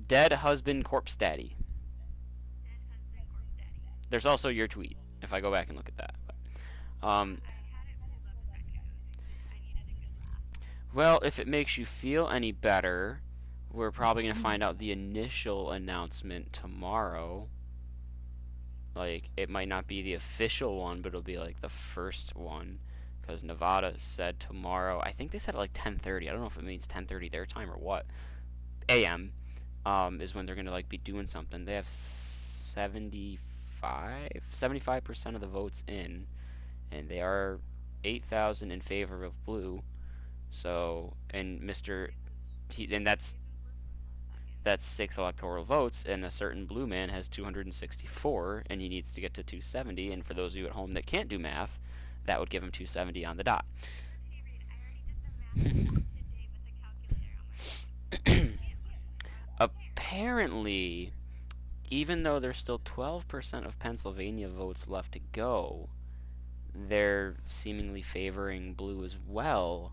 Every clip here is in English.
Dead husband corpse daddy. There's also your tweet, if I go back and look at that. Well, if it makes you feel any better, we're probably going to find out the initial announcement tomorrow. Like, it might not be the official one, but it'll be like the first one, because Nevada said tomorrow. I think they said at like 10:30. I don't know if it means 10:30 their time or what. AM is when they're going to like be doing something. They have 75% of the votes in, and they are 8,000 in favor of blue. So, and that's 6 electoral votes, and a certain blue man has 264, and he needs to get to 270. And for those of you at home that can't do math, that would give him 270 on the dot. Apparently, even though there's still 12% of Pennsylvania votes left to go, they're seemingly favoring blue as well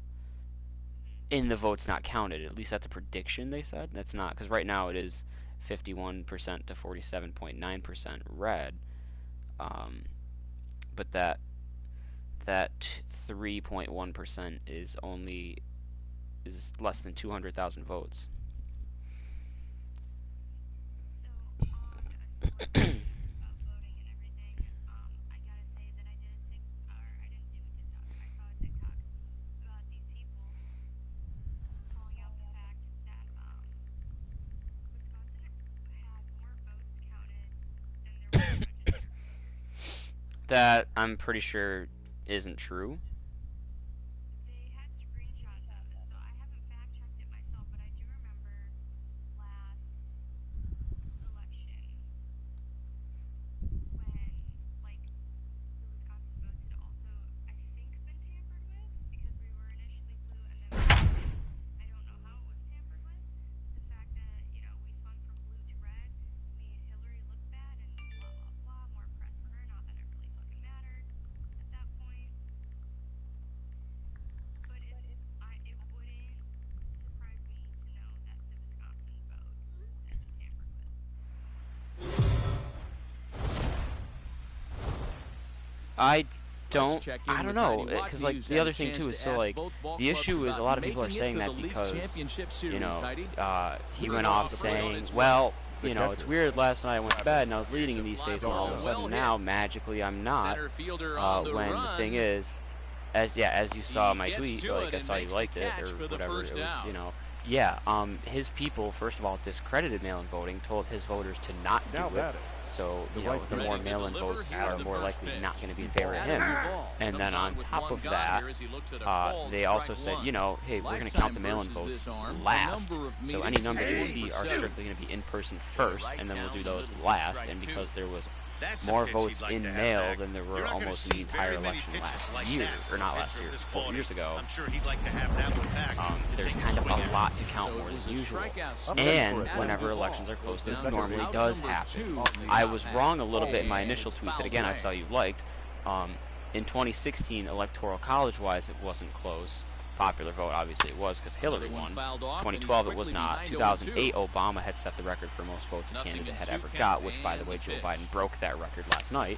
in the votes not counted. At least that's a prediction, they said. That's not, because right now it is 51% to 47.9% red. But that 3.1% is less than 200,000 votes. That I'm pretty sure isn't true. They had screenshots of it, so I haven't fact checked it myself, but I do remember last election when like the Wisconsin votes had also I think been tampered with because we were initially blue and then I don't know how it was tampered with. The fact that, you know, we swung from blue to red made Hillary look bad and blah blah blah, more press for her, not that it really fucking mattered at that point. But it wouldn't surprise me to know that the Wisconsin vote had been tampered with. I don't know, because like the other thing too is, so like the issue is a lot of people are saying that because, you know, he went off saying, well, you know, it's weird, last night I went to bed and I was leading in these states, and all of a sudden now magically I'm not, when the thing is, as you saw my tweet, like I saw you liked it or whatever, it was, you know, his people, first of all, discredited mail-in voting, told his voters to not do it. So, you know, the more mail-in votes are more likely not going to be in favor of him. And then on top of that, they also said, you know, hey, we're going to count the mail-in votes last. So any numbers you see are strictly going to be in person first, and then we'll do those last. And because there was more votes in mail than there were almost in the entire election last year, or not last year, 4 years ago. There's kind of a lot to count more than usual. And whenever elections are close, this normally does happen. I was wrong a little bit in my initial tweet that, again, I saw you liked. In 2016, electoral college-wise, it wasn't close. Popular vote, obviously it was, because Hillary won. 2012 it was not. 2008 Obama had set the record for most votes a candidate had ever got, which, by the way, Joe Biden broke that record last night.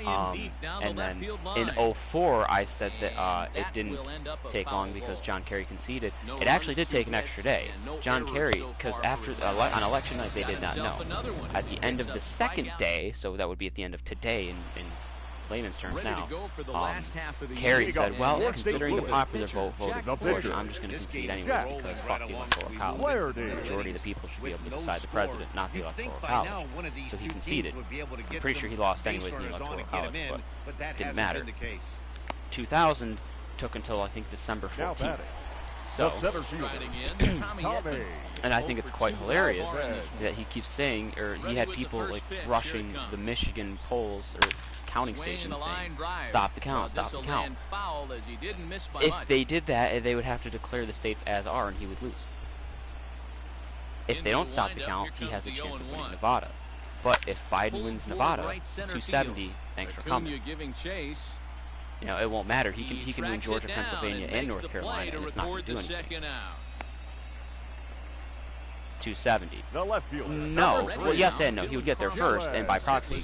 And then in 2004 I said that it didn't take long because John Kerry conceded. It actually did take an extra day. John Kerry, because after on election night they did not know. At the end of the second day, so that would be at the end of today in layman's terms now, Kerry said, well, considering the popular vote voted for, I'm just going to concede anyways because fuck the electoral college. The majority of the people should be able to decide the president, not the electoral college. So he conceded. I'm pretty sure he lost anyways in the electoral college, but didn't matter. 2000 took until, I think, December 14th. So, and I think it's quite hilarious that he keeps saying, or he had people like rushing the Michigan polls or counting stations saying, stop the count, stop the count. If they did that, they would have to declare the states as are, and he would lose. If they don't stop the count, he has a chance of winning Nevada. But if Biden wins Nevada, 270, thanks for coming. You know, it won't matter. He can win Georgia, Pennsylvania, and North Carolina, and it's not going to do anything. 270. The left fielder. No. Well, yes and no. He would get there first, and by proxy,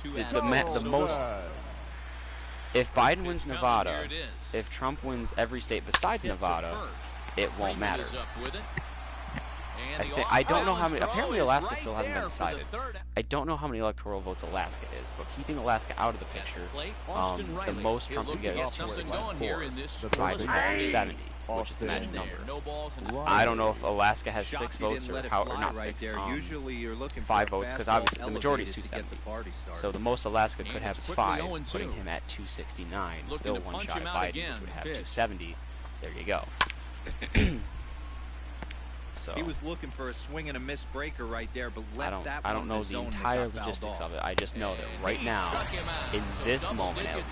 the most. If Biden wins Nevada, if Trump wins every state besides Nevada, it won't matter. I don't know how many. Apparently, Alaska still hasn't been decided. I don't know how many electoral votes Alaska is, but keeping Alaska out of the picture, the most Trump can get is 264. Biden 270, which is the magic number. I don't know if Alaska has 6 votes or not 6. 5 votes, because obviously the majority is 270. So the most Alaska could have is 5, putting him at 269. Still one shot of Biden, which would have 270. There you go. So, he was looking for a swing and a miss breaker right there, but left that one. I don't know the entire logistics of it. I just know that right now, in this moment at least,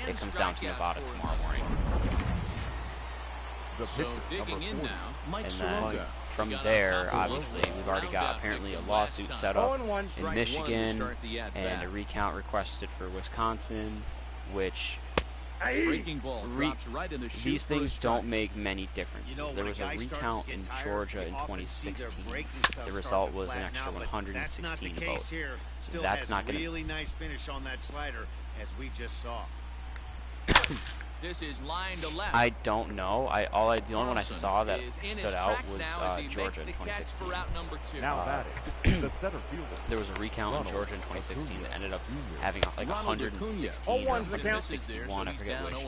it comes down to Nevada tomorrow morning. So digging in now, Mike and then from there, obviously, we've already got apparently a lawsuit set up in Michigan and a recount requested for Wisconsin, which these things don't make many differences. There was a recount in Georgia in 2016. The result was an extra 116 votes. So that's not going to. Really nice finish on that slider, as we just saw. This is line to left. I don't know. The only one I saw that stood out was Georgia in 2016. The center fielder. There was a recount in Georgia in 2016 that ended up having like 116 or 161, I forget which,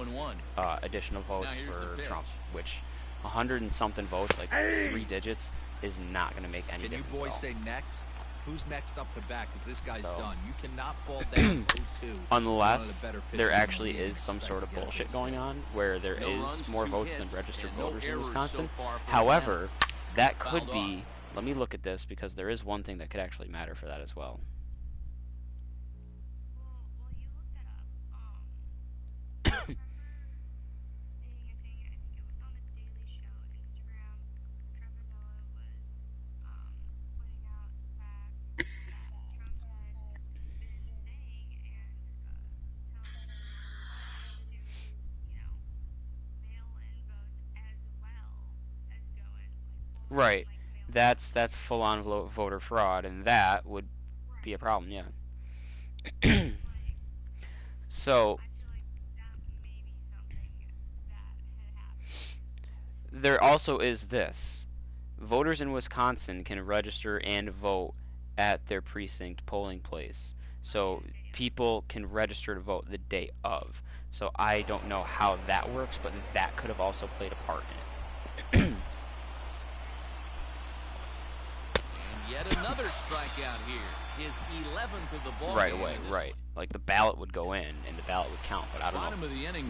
additional votes for Trump, which 100 and something votes, like 3 digits, is not going to make any difference. Can you boys say next? Who's next up to bat? Because this guy's done. You cannot fall down 0-2. Unless there actually is some sort of bullshit going on where there is more votes than registered voters in Wisconsin. However, that could be. Let me look at this, because there is one thing that could actually matter for that as well. Right, that's full-on voter fraud, and that would be a problem, yeah. So there also is this: voters in Wisconsin can register and vote at their precinct polling place. So people can register to vote the day of. So I don't know how that works, but that could have also played a part in it. Yet another strikeout here. His 11th of the ball. Right away, right. Like the ballot would go in and the ballot would count, but I don't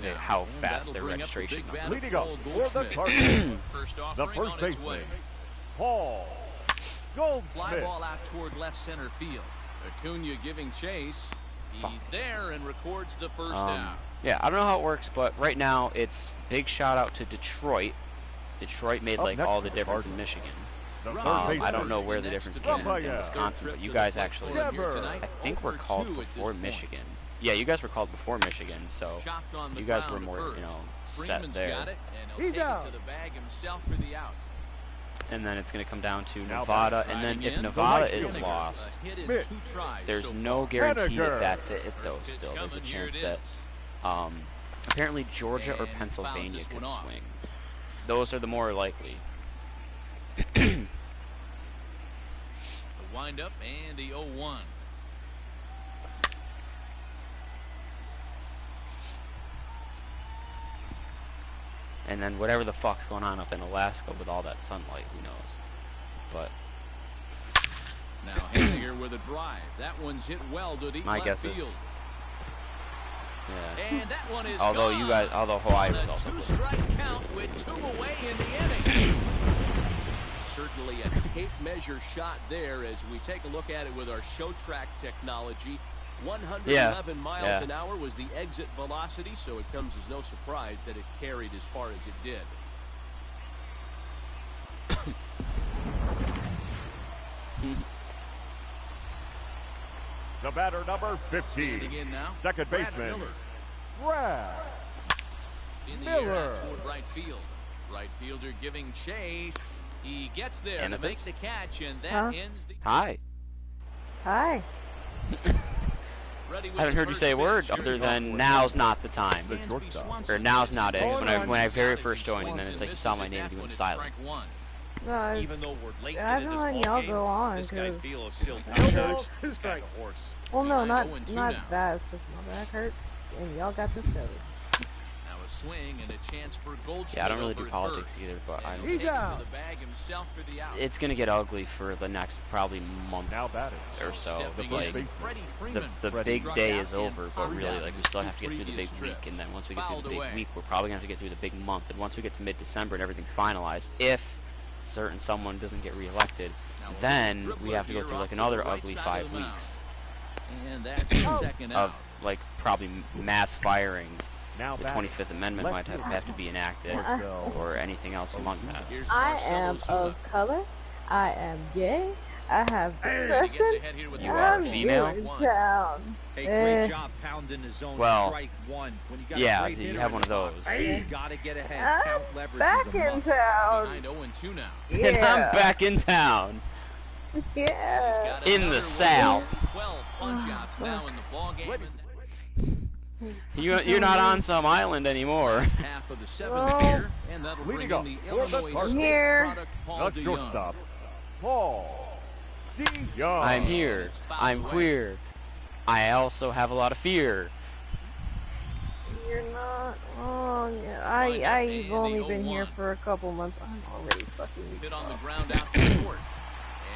know how fast their registration goes. Leading off for the Cardinals, the first baseman, Paul Goldschmidt. Fly ball out toward left center field. Acuna giving chase. He's there and records the first out. Yeah, I don't know how it works, but right now it's big shout out to Detroit. Detroit made like all the difference in Michigan. I don't know where the difference came in Wisconsin, but you guys actually, I think, were called before Michigan. Yeah, you guys were called before Michigan, so you guys were more, set there. He's out. And then it's going to come down to Nevada, and then if Nevada is lost, there's no guarantee that that's it, though, still. There's a chance that, apparently Georgia or Pennsylvania could swing. Those are the more likely. Wind up and the 0-1. And then whatever the fuck's going on up in Alaska with all that sunlight, who knows? But now Henniger with a drive. That one's hit well to deep left field. Yeah. And that one is although Hawaii was also good. 2-strike count with 2 away in the inning. Certainly a tape measure shot there as we take a look at it with our show track technology. 111 miles an hour was the exit velocity, so it comes as no surprise that it carried as far as it did. The batter, number 15, second baseman, Brad in the air toward right field. Right fielder giving chase. He gets there to make the catch, and that ends the... Hi. Hi. I haven't heard you say a word other than now's not the time. Or now's not it. When I very first joined, and then it's like you saw my name, you went silent. No, Even though we're late I've into been this letting ball y'all game, go on. this guy's deal is still this guy's a horse. Well, no, not that. It's just my back hurts, and y'all got this covered. Now a swing and a chance for Goldschmidt. Yeah, I don't really do politics either, but it's gonna get ugly for the next probably month or so. Like the big day is over, but really, like we still have to get through the big week, and then once we get through the big week, we're probably gonna have to get through the big month. And once we get to mid-December and everything's finalized, if certain someone doesn't get reelected, then we have to go through like another ugly 5 weeks of like probably mass firings. The 25th Amendment might have to be enacted, or anything else among that. I am of color. I am gay. I have depression. You are female? Hey, great job pounding the zone. Well, Strike one. When you got yeah, a great you hitter have one of in the box, those. you gotta get ahead. Count leverage back is a in must. town. Behind 0-2 now. Yeah. And I'm back in town. Yeah. In the South. 12 punch-outs now in the ball game. You're not on some island anymore. Half of the 7th here, and that'll bring in the Illinois here. product, Paul The shortstop, Paul DeYoung. I'm here. I'm queer. I also have a lot of fear. You're not wrong. I've only been here for a couple months. I'm already fucking hit on the ground out to short.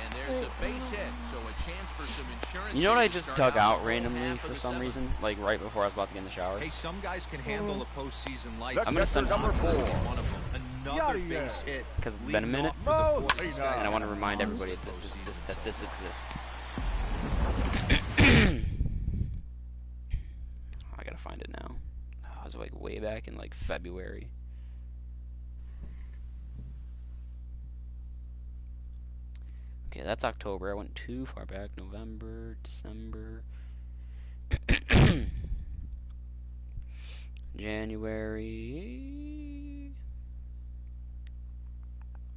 And there's a base hit, so a chance for some insurance. You know what I just dug out randomly for some reason? Like right before I was about to get in the shower? Hey, some guys can handle a postseason lights. I'm gonna send number 4. One of them. Another base hit. Because it's been a minute, No, and I want to remind everybody that this exists. I gotta find it now. I was like way back in like February. Okay, that's October. I went too far back. November, December, January.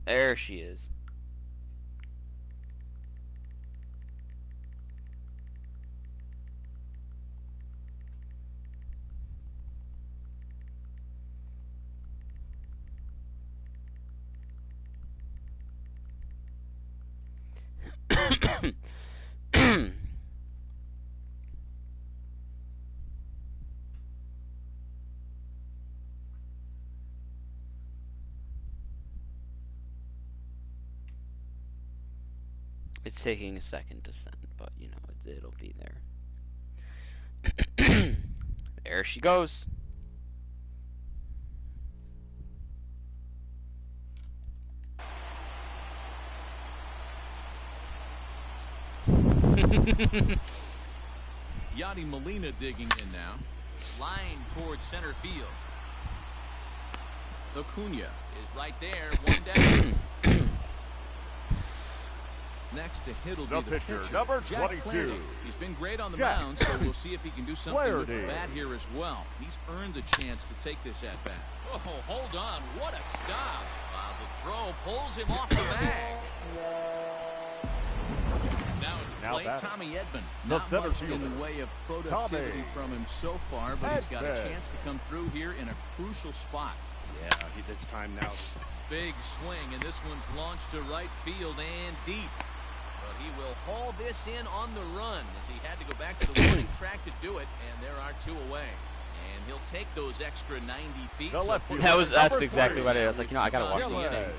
There she is. It's taking a second to send, but you know, it'll be there. There she goes. Yadi Molina digging in now. Line towards center field. Acuna is right there, one down. Next to hit will be the pitcher, number Jack 22. Flaherty. He's been great on the mound, so we'll see if he can do something with the bat here as well. He's earned the chance to take this at bat. Oh, hold on, what a stop! The throw pulls him off the bag. Now play Tommy Edman. Not much in the way of productivity from him so far, but he's got a chance to come through here in a crucial spot. Yeah, it's time now. Big swing, and this one's launched to right field and deep. But he will haul this in on the run as he had to go back to the warning track to do it, and there are 2 away. And he'll take those extra 90 feet. That's exactly what it is. Like, you know, I gotta watch the inning.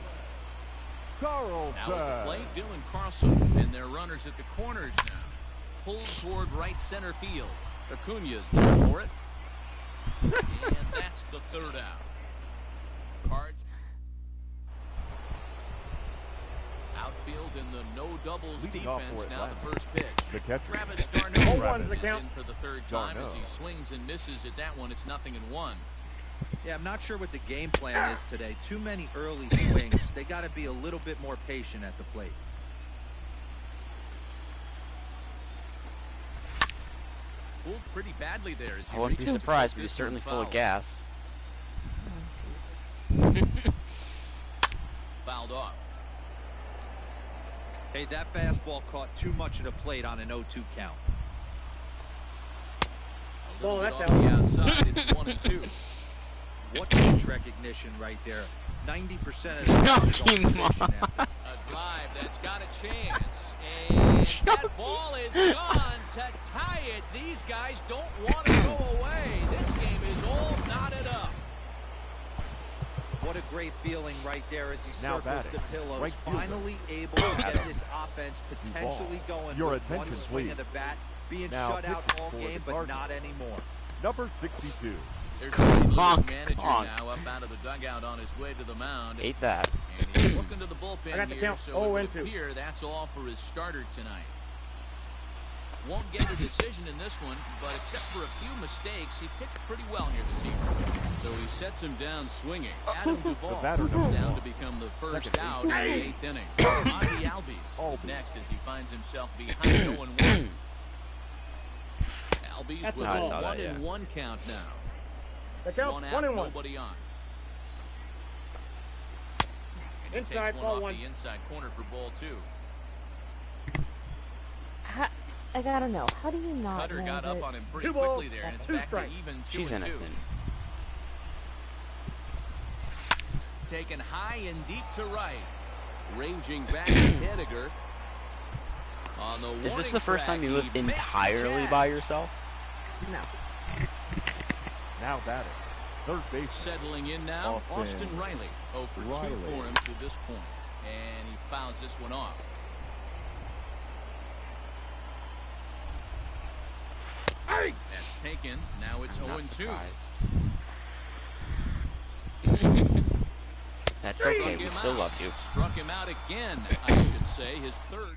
Now at the plate, Dylan Carlson, and their runners at the corners now. Pulled toward right center field. Acuna's there for it. And that's the 3rd out. Cards. Outfield in the no doubles defense. Now the first pitch. The catcher. Travis Darno is in for the 3rd time as he swings and misses at that one. It's 0-1. Yeah, I'm not sure what the game plan is today. Too many early swings. They got to be a little bit more patient at the plate. Fooled pretty badly there. As he I wouldn't be surprised, but he's certainly full of gas. Fouled off. Hey, that fastball caught too much of the plate on an 0-2 count. A little bit off the outside. It's 1-2. What pitch recognition right there. 90% of the pitches are going now. A drive that's got a chance. And that ball is gone to tie it. These guys don't want to go away. This game is all knotted up. What a great feeling right there as he Now circles batting. the pillows. Right Finally able to get this offense potentially going Your with one attention, swing please. of the bat. Being Now shut out pitching all for the game, but Cardinals. not anymore. Number 62. There's the St. Louis Honk, manager honk. now up out of the dugout on his way to the mound. Ate that. And he's looking to the bullpen got the here, count. so 0 it and would 2. appear that's all for his starter tonight. Won't get a decision in this one, but except for a few mistakes, he pitched pretty well here this evening. So he sets him down swinging. Adam Duvall batter comes number down 1. to become the first Second out in the base. 8th inning. Ozzie Albies is next as he finds himself behind 0-1. Albies That's with the a ball. 1-1 count now. The count, 1 out, 1-1. nobody on. And he Inside, takes one ball off 1. the inside corner for ball 2. I gotta know, how do you not Cutter know got that? up on him pretty 2 balls, quickly there, and it's 2 back to strikes. even 2-2. She's innocent. Taken high and deep to right. Ranging back is Henniger. On the Is this warning the first track, time you live he makes the entirely catch. by yourself? No. Now batting. Third base. Settling in now, Austin Riley. 0 for 2 Riley. for him to this point. And he fouls this one off. That's taken. Now it's I'm not 0-2. surprised. That's Struck okay, we him still out. love you. Struck him out again, I should say, his third.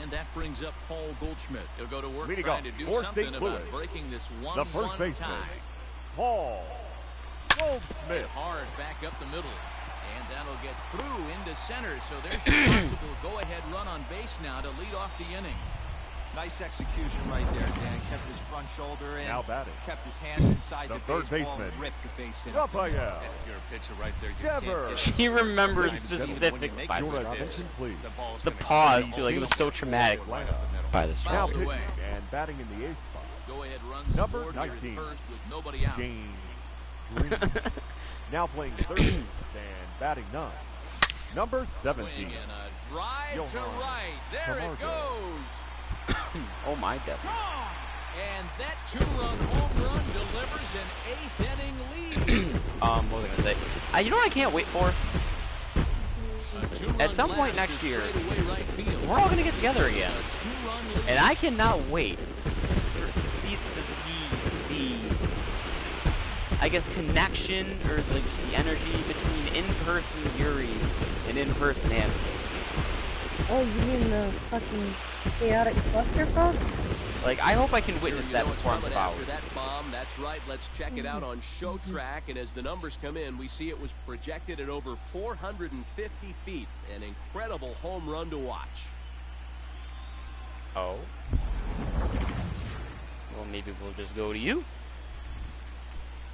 And that brings up Paul Goldschmidt. He'll go to work Leading trying to off do for something St. about Louis, breaking this the first 1-1 baseman, tie. Paul Hit Goldschmidt. hard back up the middle. And that'll get through into center. So there's your possible go-ahead run on base now to lead off the inning. Nice execution right there, Dan. Kept his front shoulder in. Now batting. Kept his hands inside The the third baseball baseman, and ripped the base in. Raphael If you're a pitcher right there, you Dever. can't He remembers Sometimes specific when you make by your Your the attention, please. ball's The gonna pause, come too, like it was so almost traumatic right up the middle. by the Now Fouled pitching away. and batting in the 8th spot. Go-ahead runs Number aboard here 19. at first with nobody out. James Green. Now playing third base and batting 9. Number 17. Swing and a drive to Johan right. There it Camargo. goes. Oh my devil. Gone. And that 2-run home run delivers an 8th inning lead. What was I gonna say? You know what I can't wait for? A 2-run At some point blast next to year, straightaway right field. we're all gonna get together again. A 2-run lead. And I cannot wait to see the I guess connection or just the energy between in-person Yuri and in-person Anthony. Oh, you mean the fucking chaotic clusterfuck? Like, I hope I can Sure, witness you that know it's before I'm coming devoured. after that bomb. That's right. Let's check it out on Show Track. And as the numbers come in, we see it was projected at over 450 feet. An incredible home run to watch. Oh. Well, maybe we'll just go to you.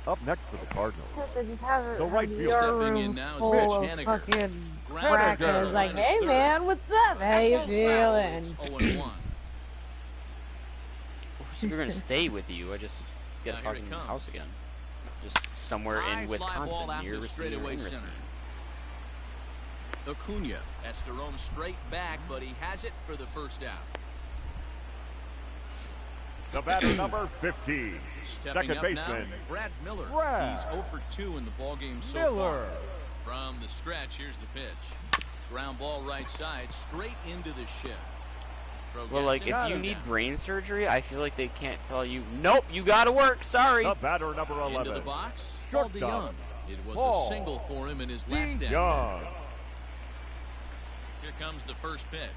Up next for the Cardinals. Because I just have The right a field. your Stepping in room now is full Rich of Henniger. fucking Ground crack, and Henniger. it's like, line hey at third. man, what's up? How you feeling? 0-1. We're gonna stay with you. I just get a Now here it fucking comes. house again. Just somewhere High in fly ball Wisconsin, out near to Racine or straightaway in center. Racine. Acuna has to roam straight back, but he has it for the first out. The batter number 50. Stepping Second up now, baseman, Brad Miller. Brad He's 0 for 2 in the ballgame so Miller. far. From the stretch, here's the pitch. Ground ball right side, straight into the shift. Throw Well, like, gets if you him need down. brain surgery, I feel like they can't tell you, nope, you gotta work, sorry. The batter number 11. Into the box, Paul Shortstop, DeYoung. It was Paul a single for him in his last at bat. Young. Here comes the first pitch.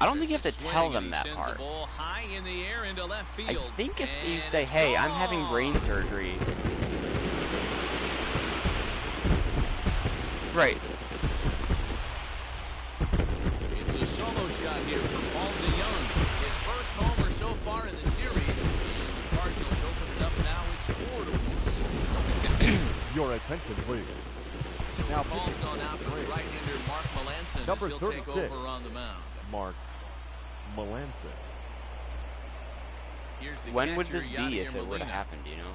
I don't think you There's have a to swing, tell and them he that sends part. the ball high in the air into left I field. think if you And say, it's hey, I'm having gone. brain surgery. Right. It's a solo shot here from Paul DeYoung. His first homer so far in the series. And the Cardinals open it up now. It's 4-1. Your attention, please. So Now the ball's gone out for right-hander Mark Melanson as he'll take 36. over on the mound. Mark Melanson. Here's the When would catcher, this be Yadier if it were to Molina. happen, do you know?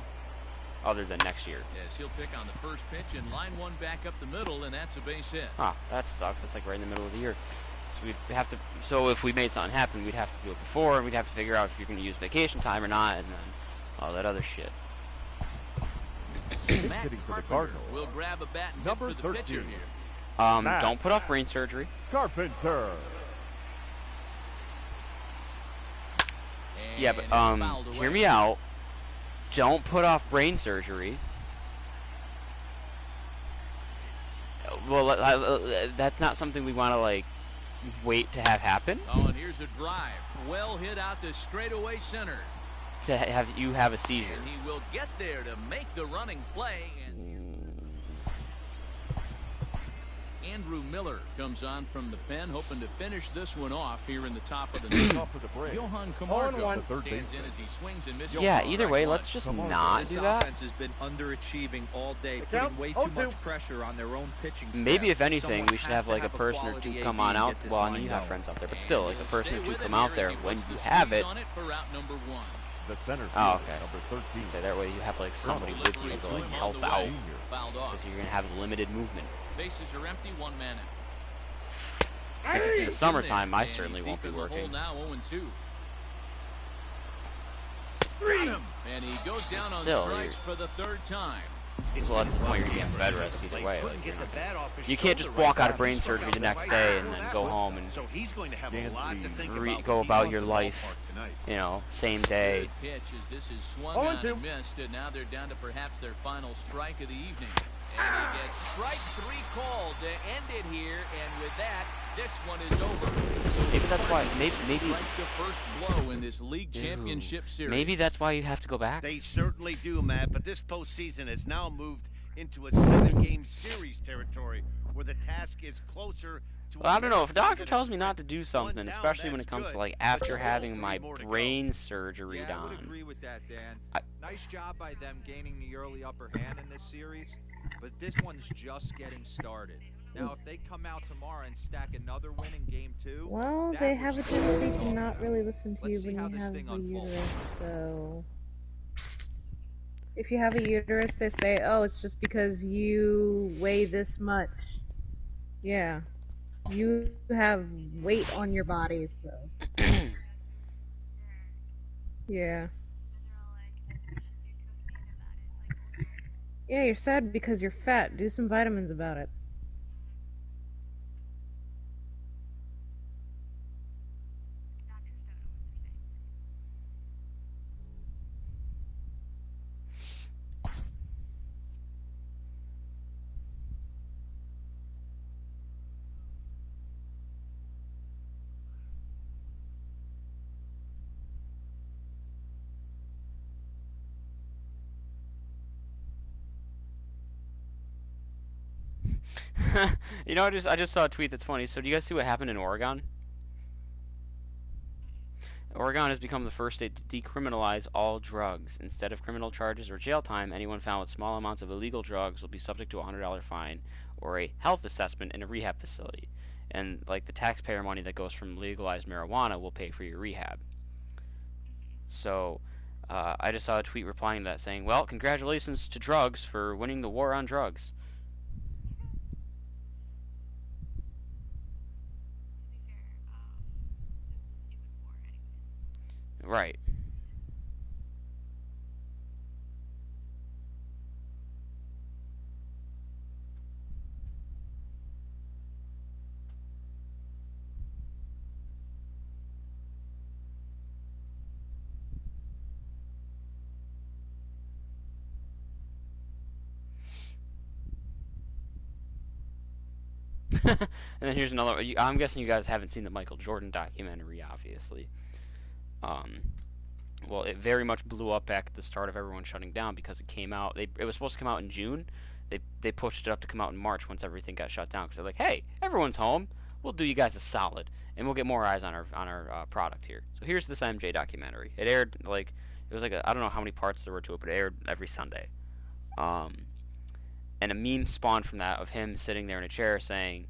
Other than next year. Yes, he'll pick on the first pitch and line one back up the middle, and that's a base hit. Huh, that sucks. That's like right in the middle of the year. So we'd have to. So if we made something happen, we'd have to do it before, and we'd have to figure out if you're going to use vacation time or not, and then all that other shit. Matt Hitting for the Carpenter Cardinals. will grab a bat and Number hit for the 13. pitcher here. Matt. Don't put off brain surgery. Carpenter. Yeah, And but it's fouled hear away. me out. Don't put off brain surgery. Well, that's not something we want to like wait to have happen. Oh, and here's a drive. Well hit out to straightaway center. To have you have a seizure. And he will get there to make the running play. And Andrew Miller comes on from the pen, hoping to finish this one off here in the top of the ninth. Off for the break. Johan 0-1. Camargo The third stands in baseman. as he swings and misses. Yeah, for either strike way, one. let's just Come on, not This do that. offense has been underachieving all day, The putting count, way too 0-2. much pressure on their own pitching staff. Maybe if anything, Someone we should has have to like a have person or quality two come AB on and out. get this Well, I line mean, you have going. friends out there, but And still, like a he'll person stay or two with it come here out as there he when puts you the have squeeze it. on it for route number one. The center Oh, fielder, okay. number 13. So that way you have like somebody with you Delivery to to like him help on the out, way. Fouled off. because you're gonna have limited movement. Bases are empty, one man out. If it's in the He's summertime, there, I and certainly he's won't deep be in the hole working. now, 0-2. Got him, and he goes down on Still, strikes for the third time. Well, that's the point. You're getting bed rest either way. Like, you're not gonna- you can't just walk out of brain surgery the next day and then go home and So he's going to have a lot to think about go when he about goes your to the life, ballpark tonight. you know, same day. Good pitch as this is swung 0-2. on and missed, and now they're down to perhaps their final strike of the evening. And he gets strike three called to end it here, and with that, this one is over. So Maybe that's why. Maybe strike the first blow in this league championship series. maybe that's why you have to go back. They certainly do, Matt, but this postseason has now moved into a 7-game series territory where the task is closer to Well, I don't know. If a doctor than a tells me sprint. not to do something, One down, especially when that's it comes to good, like but after still having 3 my more to go. brain surgery Yeah, I would done. agree with that, Dan. I- Nice job by them gaining the early upper hand in this series, but this one's just getting started. Now, if they come out tomorrow and stack another win in game 2, Well, that they would have a start tendency things to off not right. really listen to you Let's see when how you this have thing a unfolds. uterus, so... If you have a uterus, they say, oh, it's just because you weigh this much. Yeah. You have weight on your body, so... Yeah. Yeah, you're sad because you're fat. Do some vitamins about it. You know, I just saw a tweet that's funny. So, do you guys see what happened in Oregon? Oregon has become the first state to decriminalize all drugs. Instead of criminal charges or jail time, anyone found with small amounts of illegal drugs will be subject to a $100 fine or a health assessment in a rehab facility. And like the taxpayer money that goes from legalized marijuana will pay for your rehab. So, I just saw a tweet replying to that saying, "Well, congratulations to drugs for winning the war on drugs." Right. And then here's another. I'm guessing you guys haven't seen the Michael Jordan documentary, obviously. Well, it very much blew up back at the start of everyone shutting down because it came out. It was supposed to come out in June. They pushed it up to come out in March once everything got shut down because they're like, hey, everyone's home. We'll do you guys a solid, and we'll get more eyes on our product here. So here's this MJ documentary. It aired like it was like I don't know how many parts there were to it, but it aired every Sunday. And a meme spawned from that of him sitting there in a chair saying,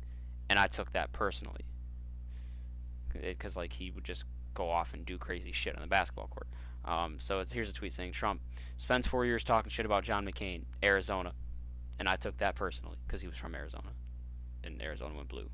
and I took that personally. Because, like, he would just go off and do crazy shit on the basketball court. So here's a tweet saying, Trump spends 4 years talking shit about John McCain, Arizona. And I took that personally because he was from Arizona. And Arizona went blue.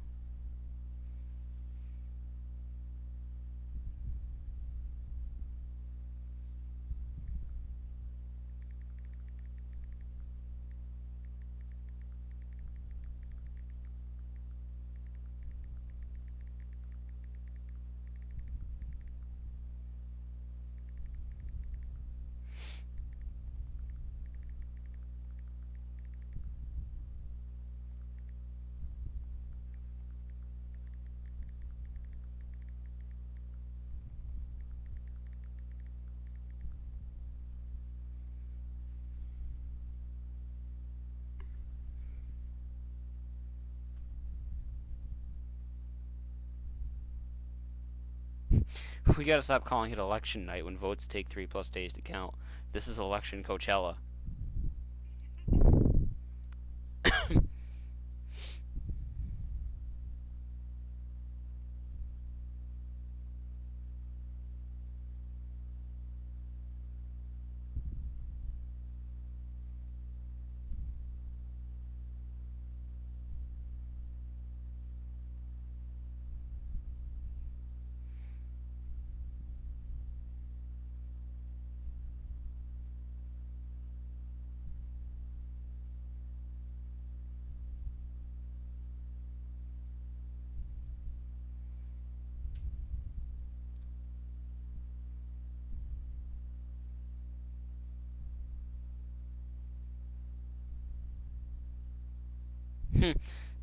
We gotta stop calling it election night when votes take 3+ days to count. This is election Coachella.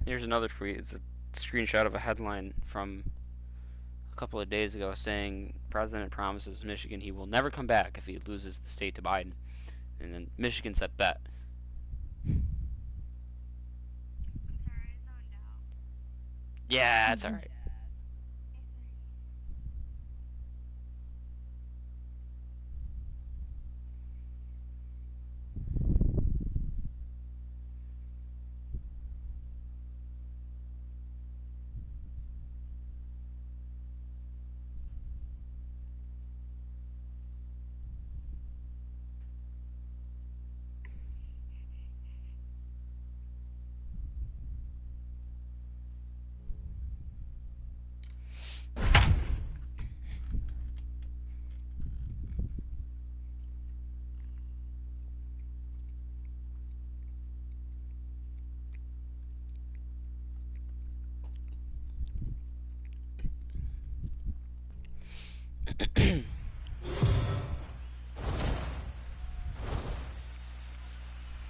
Here's another tweet. It's a screenshot of a headline from a couple of days ago saying, President promises Michigan he will never come back if he loses the state to Biden. And then Michigan said bet. I'm sorry, I zoned out. Yeah, that's alright.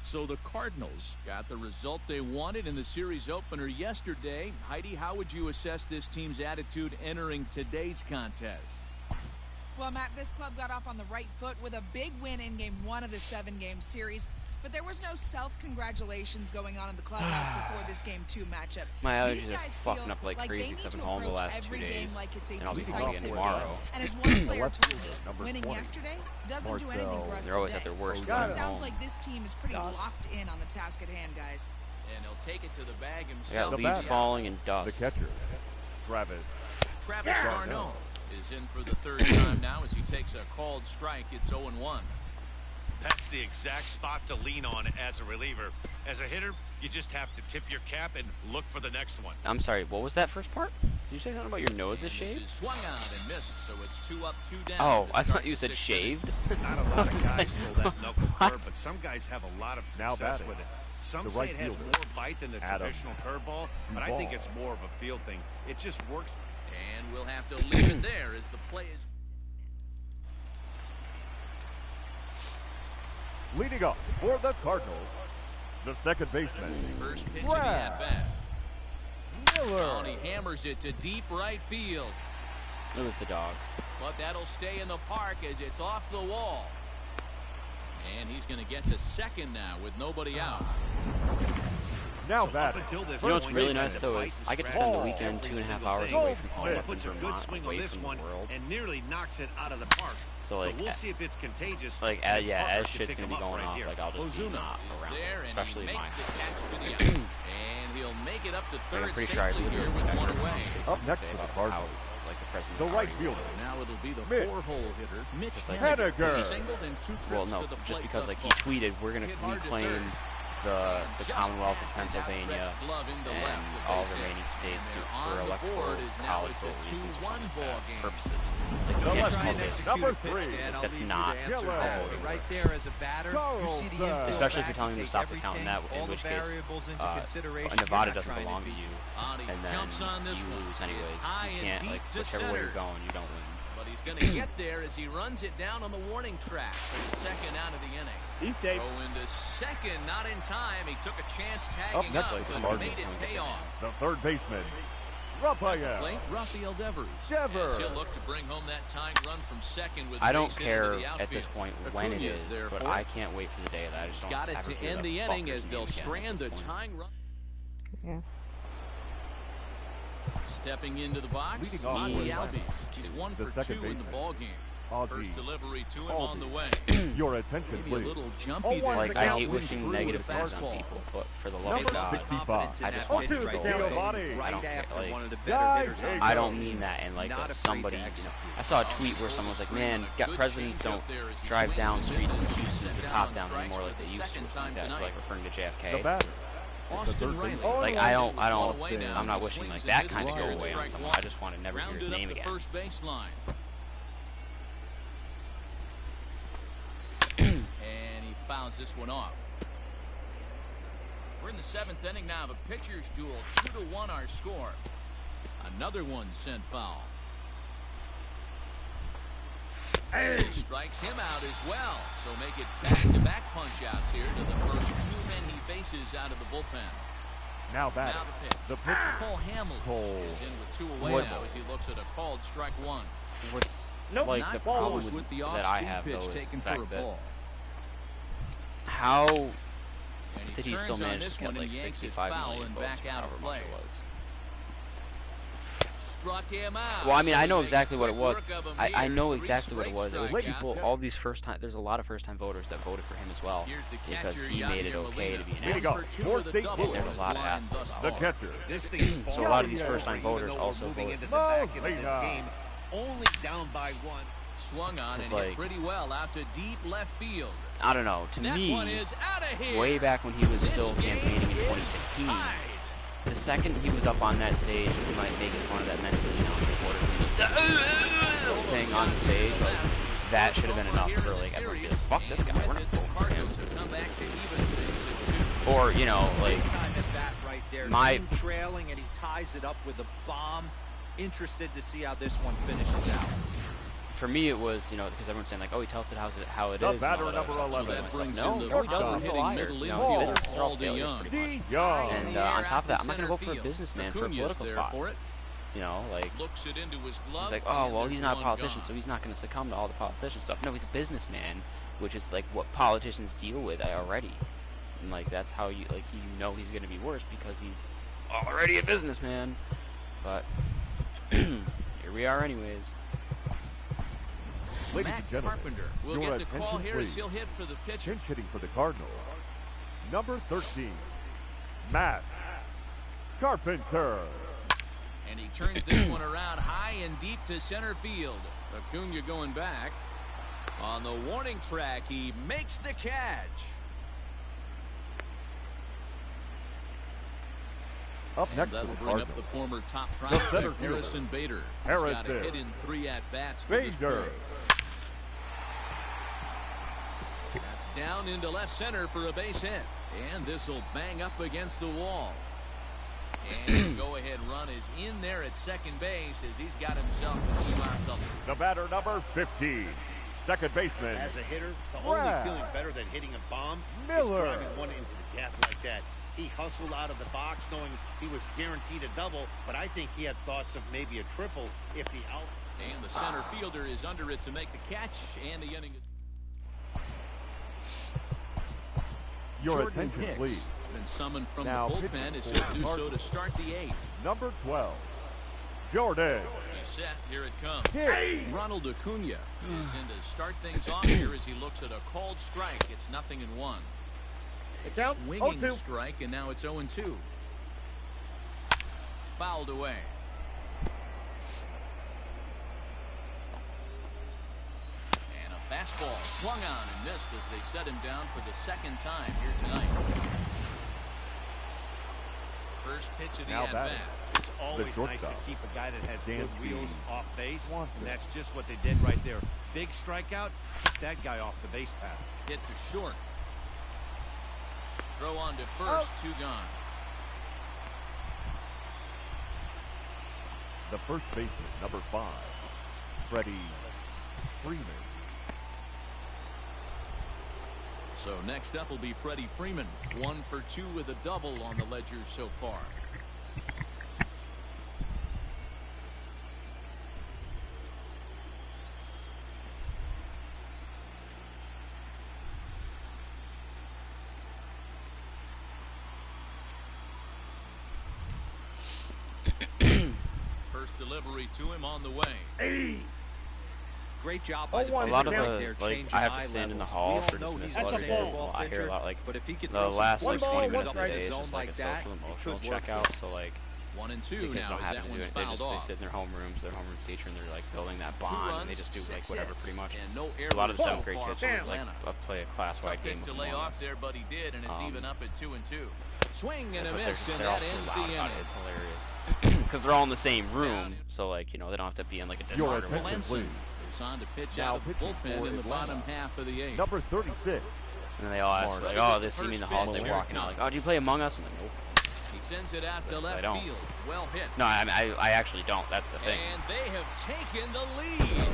So the Cardinals got the result they wanted in the series opener yesterday. Heidi, how would you assess this team's attitude entering today's contest? Well, Matt, this club got off on the right foot with a big win in Game 1 of the 7-game series. But there was no self-congratulations going on in the clubhouse before this Game 2 matchup. My allergies are fucking up like crazy because I've been home the last 2 days. Like it's a And I'll be home decisive again tomorrow. game. And as one player told me, winning yesterday doesn't do anything for us They're always today. at their worst. So it sounds like this team is pretty locked in on the task at hand, guys. And he'll take it to the bag I himself. got leaves falling and dust. The catcher, Travis Garneau is in for the third time now as he takes a called strike. It's 0-1. That's the exact spot to lean on as a reliever. As a hitter, you just have to tip your cap and look for the next one. I'm sorry, what was that first part? Did you say something about your nose is This shaved? is swung out and missed, so it's 2 up, 2 down. Oh, to I start thought you the said 6th shaved. Not a lot of guys throw that knuckle What? curve, but some guys have a lot of Now success batting. with it. Some The say right it has fielder, more bite than the Adam traditional curveball, but I think Duvall. it's more of a field thing. It just works. And we'll have to leave it there as the play is. leading up for the Cardinals, the second baseman, First pitch of the Brad at-bat. Miller. Oh, and he hammers it to deep right field. It was the dogs. But that'll stay in the park as it's off the wall. And he's going to get to second now with nobody out. Now So that. up until this You know what's point, really they've nice had to though bite is and I get to scratch spend the every weekend 2.5 single hours thing. away from home, Goldschmidt up in Puts a good Vermont, swing on away this from one the world. and nearly knocks it out of the park. So like, we'll see if it's contagious. like and his yeah, partner as can shit's pick gonna him be up going right off, here. like I'll just be Ozuna not is around, there, and especially he in my makes the house. catch to the out. And he'll make it up to Like, third I'm pretty sure I safely here literally with I one heard away. someone say Up something next today for the about Cardinals. how, like the president The right already fielder. was- Now it'll be the Mid. four-hole hitter, Mitch Just like- Henniger. singled in 2 trips Well, no, to the just plate because thus like he far. tweeted, we're gonna Hit hard to reclaim third. the Just Commonwealth of past his Pennsylvania outstretched glove into and left, the all base hit. remaining states And they're for on the electoral board as now college it's a vote reasons 2-1 like ball that game. purposes. Like, The you can't left just Try call and this execute Number a pitch, three. Dan. I'll That's leave you not to answer killer. that. But right there as a batter, you see the Carlson. infield Especially if back, you're telling you them to take stop the count in that, everything, all in the which case, variables into consideration. Nevada You're not doesn't trying to belong to beat. you, On he and then jumps on this you one. lose It's anyways. high You and can't, deep like, to whichever way center. you're going, you don't win. But he's going to get there as he runs it down on the warning track for the second out of the inning. He's safe. Throw into second, not in time. He took a chance Up tagging next up, is but Cardinals. made it pay off. The third baseman. Raphael. Plate, Rafael Devers. Devers. As he'll look to bring home that tying run from second with I don't base hit care into the at this outfield. point when it Acuña's is, there but for I it. can't wait for the day that I just don't Got it ever to hear end that the inning fucker's as name they'll again at strand this the point. tying run. Yeah. Stepping into the box, Leading off Ozzy with Albies. He's 1 the for second 2 in the baseman. ball game. First Ozzy. delivery to him on the way. Your attention, Maybe a please. little jumpy Oh, there. one Like, to I count. hate Swings wishing through negative with a things on fastball. people, but for the love Number of God, keep confidence up. in I just that want pitch you to right go there. away. Body. Right don't care, after like- one of the better Yeah, hitters on I the don't team. mean that in like Not a afraid somebody, to you know. execute. I saw a tweet where someone was like, man, presidents don't drive down streets in Houston with the top down anymore like they used to, like referring to The JFK. batter. Austin Riley. Like, I'm not wishing like that kind of go away on Strike someone. one. I just want to never hear his Rounded up name the again. first baseline. And he fouls this one off. We're in the 7th inning now. The pitchers duel, 2-1 our score. Another one sent foul. He strikes him out as well. So make it back-to-back punch-outs here to the first 2 men he faces out of the bullpen. Now batter. Now the pitch. The pitcher. Cole Hamels Cole. is in with 2 away What's- now as he looks at a called strike one. What's Nope. like Not the problem close with the that I off-speed have though pitch is the taken fact for a that ball. how And he did he turns still on manage this to get one like and yanks it 65 foul million and votes, back or out of however much play. it was? Struck him out. Well, I mean, So I he know makes exactly what it quick was. work of him I here. know 3 exactly what it was. It was straight people, strikeouts. all these first time. There's a lot of first time voters that voted for him as well Here's the because catcher, he made it Yadier okay to be an Here you athlete. go. 1 for 2 Fourth of the state double There's a is lot of lined assholes thus out The far. catcher. This thing is So far a lot of these from first-time over, even voters though we're also moving vote. into the back end of this Leadoff. game, only down by 1. Swung on It's and hit like- pretty well out to deep left field. I don't know. To That me, one is out of here. way back when he was This still game campaigning in is 2016, tied. the second he was up on that stage, like making fun of that mentally challenged reporter thing on the stage, like that should have been enough for like everyone to be like, fuck this guy, we're not voting for him. Or you know, like Time at bat right there. my- Team trailing and he ties it up with a bomb. Interested to see how this one finishes out. for me it was, you know, because everyone's saying like, oh, he tells it how it The is. and all batter, that number other stuff. 11. So That brings no, in the no, he doesn't. power He's a hitting liar. middle You infielder, know, businesses are all Paul failures DeYoung. pretty much. D. Young. And on top of that, I'm not gonna vote for a businessman for a political spot. For it. You know, like Looks it into his glove. he's like, oh well, and he's there's not a one politician, gone. so he's not going to succumb to all the politician stuff. No, he's a businessman, which is like what politicians deal with already. And like that's how you like you know he's going to be worse because he's already a businessman. But here we are, anyways. Ladies Matt and gentlemen, Carpenter will your get the call attention, here as please. he'll hit for the pitcher. Pinch hitting for the Cardinals. Number 13, Matt Carpenter. And he turns this one around high and deep to center field. Acuña going back. On the warning track, he makes the catch. Up And next to that'll the bring up Cardinals. the former top center prospect, fielder. Harrison Bader. He's got a Harrison. hit in 3 at-bats to this Bader. point. That's down into left center for a base hit. And this will bang up against the wall. And the go-ahead run is in there at second base as he's got himself a 2-out double. The batter, number 15, second baseman. As a hitter, the Brad only feeling better than hitting a bomb Miller. is driving one into the gap like that. He hustled out of the box knowing he was guaranteed a double, but I think he had thoughts of maybe a triple if the out. And the center fielder is under it to make the catch, and the inning. Your Jordan attention, Hicks please. has been summoned from Now the pitching bullpen as for he'll do so Cardinals. to start the 8th. Number 12, Jordan He's set. Here it comes. Hicks. Ronald Acuna is in to start things off here as he looks at a called strike. It's 0-1. Count Swinging 0-2. strike, and now it's 0-2. Fouled away. And a fastball swung on and missed as they set him down for the second time here tonight. First pitch of the Now at-bat. It's always nice to keep a guy that has good Dan wheels Speed. off base, Swanson. and that's just what they did right there. Big strikeout, keep that guy off the base path. Hit to short. Throw on to first, 2 gone. The first baseman, number 5, Freddy Freeman. So next up will be Freddy Freeman. 1 for 2 with a double on the ledger so far. First delivery to him on the way. Great job by the A lot of pitcher right the, there, like, changing I have eye to stand in the levels. hall We all for know dismissal he's every a day. single ball I hear a pitcher, lot, like, but if he could the throw some last like flips 20 up minutes of the in day his is zone just like a that, social it emotional could work for checkout. him. So like 1 and 2 the kids now don't as have that to do one's it. They fouled just off. sit in their homerooms, their homeroom teacher, and they're like building that 2 bond, runs, and they just do 6 like whatever hits, pretty much. and no So a lot of the errors 7th grade so kids far just for like Atlanta. play a class-wide Tough game pick to of lay Among off Us. there, but he did, and it's even up at 2 and 2. Swing and Yeah, a but miss, and they're that all so ends loud the about it. inning. It's hilarious because they're all in the same room, so like they don't have to be in like a Your Discord or whatever. attention, Melanson please. goes on to pitch Now out of the pitching bullpen for in the bottom Atlanta. half of the 8th. Number 36, And then they all ask like, "Oh, they see me in the halls. They walking out like, oh, do you play Among Us?" I'm like, nope. He sends it out to I left don't. field. Well hit. No, I actually don't. That's the thing. And they have taken the lead.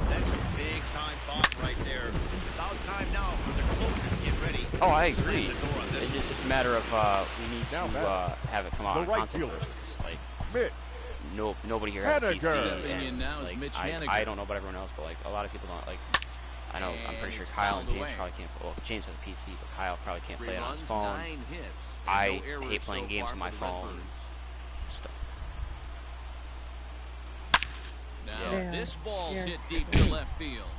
That's a big-time thought right there. It's about time now for the closer to get ready. Oh, I Slam agree. the door on this It's one. just a matter of we need Now to back. have it come out The on right console fielder. first. 'Cause, like Mitch nobody here has a PC, Haniger. Stepping in and now is like, Mitch I Haniger. don't know about everyone else, but like a lot of people don't like. I know I'm And pretty sure it's Kyle and fouled James away. probably can't. Well, James has a PC, but Kyle probably can't 3 play it on runs, his phone. 9 hits. and I no errors hate playing so games far on my for the phone. Redbirds. Stuff. Now Yeah. this ball's Yeah. hit deep to left field.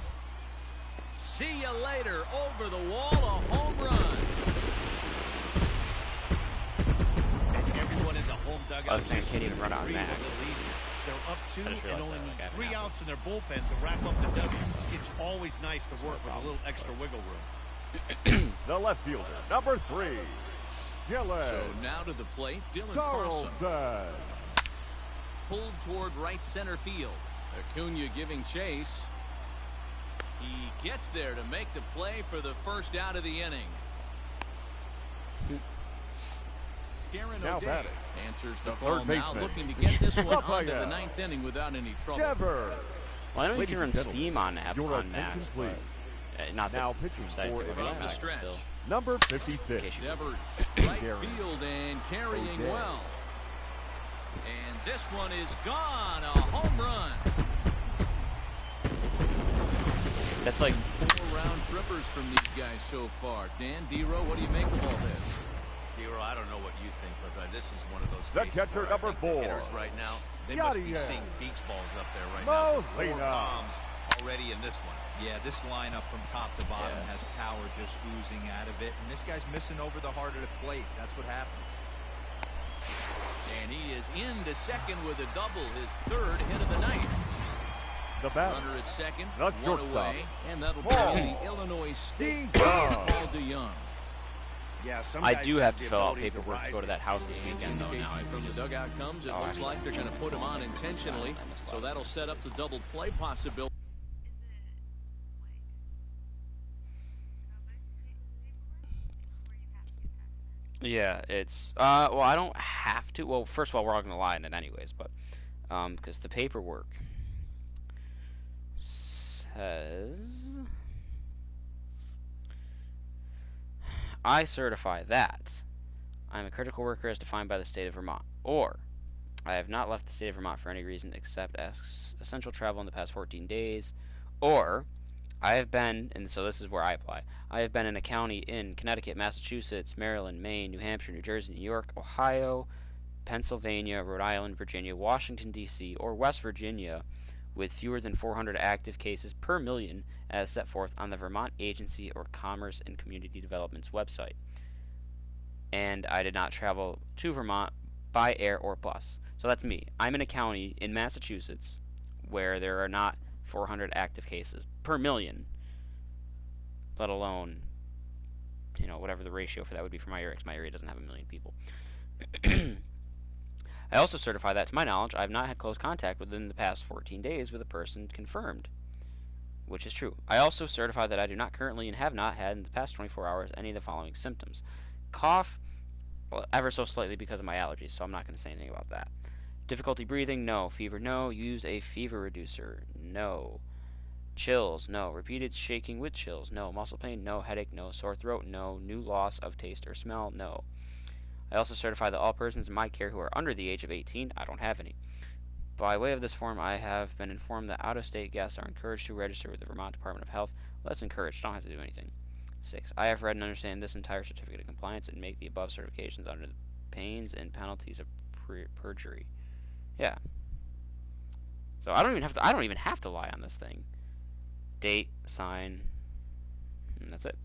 See you later. Over the wall, a home run. And everyone in the home dugout. I was saying, can't even run out breathe Mac. a little easier. They're up 2 I just and realized only that, need like, I 3 haven't outs in their bullpen to wrap up the W. It's always nice to work with a little extra wiggle room. the left fielder, number 3, Gillen So now to the plate, Dylan Carlson. Carlson. Pulled toward right center field. Acuna giving chase. He gets there to make the play for the first out of the inning. Darren Now O'Day batting. answers the The call third now, baseman. looking to get this one Rafael. onto the 9th inning without any trouble. Devers. Well, I know you Ladies can run and gentlemen, Steam on app your on attention, Macs, please. but not Now that pitching excited for to go Atlanta. back, but Stretch. still. Number In 56, case you Devers, right Darren field and carrying O'Day. well. And this one is gone. A home run. That's like 4 round trippers from these guys so far. Dan Dero, what do you make of all this? Dero, I don't know what you think, but this is one of those The cases catcher, where I number think the 4, hitters right now, they must be Yadier. seeing beach balls up there right now. 4 Molina. bombs already in this one. Yeah, this lineup from top to bottom Yeah. has power just oozing out of it, and this guy's missing over the heart of the plate. That's what happens. And he is in the second with a double, his 3rd hit of the night. the batter, Runner at second, The 1 shortstop. away, and that'll be Paul the Illinois State DeYoung. Paul DeYoung. Yeah, some I guys do have the to fill out ability paperwork to rise go to that house this And weekend though. Now indication from the dugout comes, it Oh, looks I like they're going to missed put him on I missed intentionally, that. I missed so that. that'll set up the double play possibility. Yeah, it's well, I don't have to. Well, first of all, we're all gonna lie in it anyways, but because the paperwork says I certify that I'm a critical worker as defined by the state of Vermont, or I have not left the state of Vermont for any reason except essential travel in the past 14 days, or I have been, and so this is where I apply. I have been in a county in Connecticut, Massachusetts, Maryland, Maine, New Hampshire, New Jersey, New York, Ohio, Pennsylvania, Rhode Island, Virginia, Washington, D.C., or West Virginia with fewer than 400 active cases per million as set forth on the Vermont Agency or Commerce and Community Development's website. And I did not travel to Vermont by air or bus. So that's me. I'm in a county in Massachusetts where there are not 400 active cases per million, let alone, you know, whatever the ratio for that would be for my area, because my area doesn't have a million people. I also certify that, to my knowledge, I have not had close contact within the past 14 days with a person confirmed, which is true. I also certify that I do not currently and have not had in the past 24 hours any of the following symptoms. Cough, well, ever so slightly because of my allergies, so I'm not going to say anything about that. Difficulty breathing, no. Fever, no. Use a fever reducer, no. Chills, no. Repeated shaking with chills, no. Muscle pain, no. Headache, no. Sore throat, no. New loss of taste or smell, no. I also certify that all persons in my care who are under the age of 18, I don't have any. By way of this form, I have been informed that out-of-state guests are encouraged to register with the Vermont Department of Health. Well, that's encouraged. Don't have to do anything. 6. I have read and understand this entire certificate of compliance and make the above certifications under the pains and penalties of perjury. Yeah. So I don't even have to lie on this thing. Date, sign, and that's it.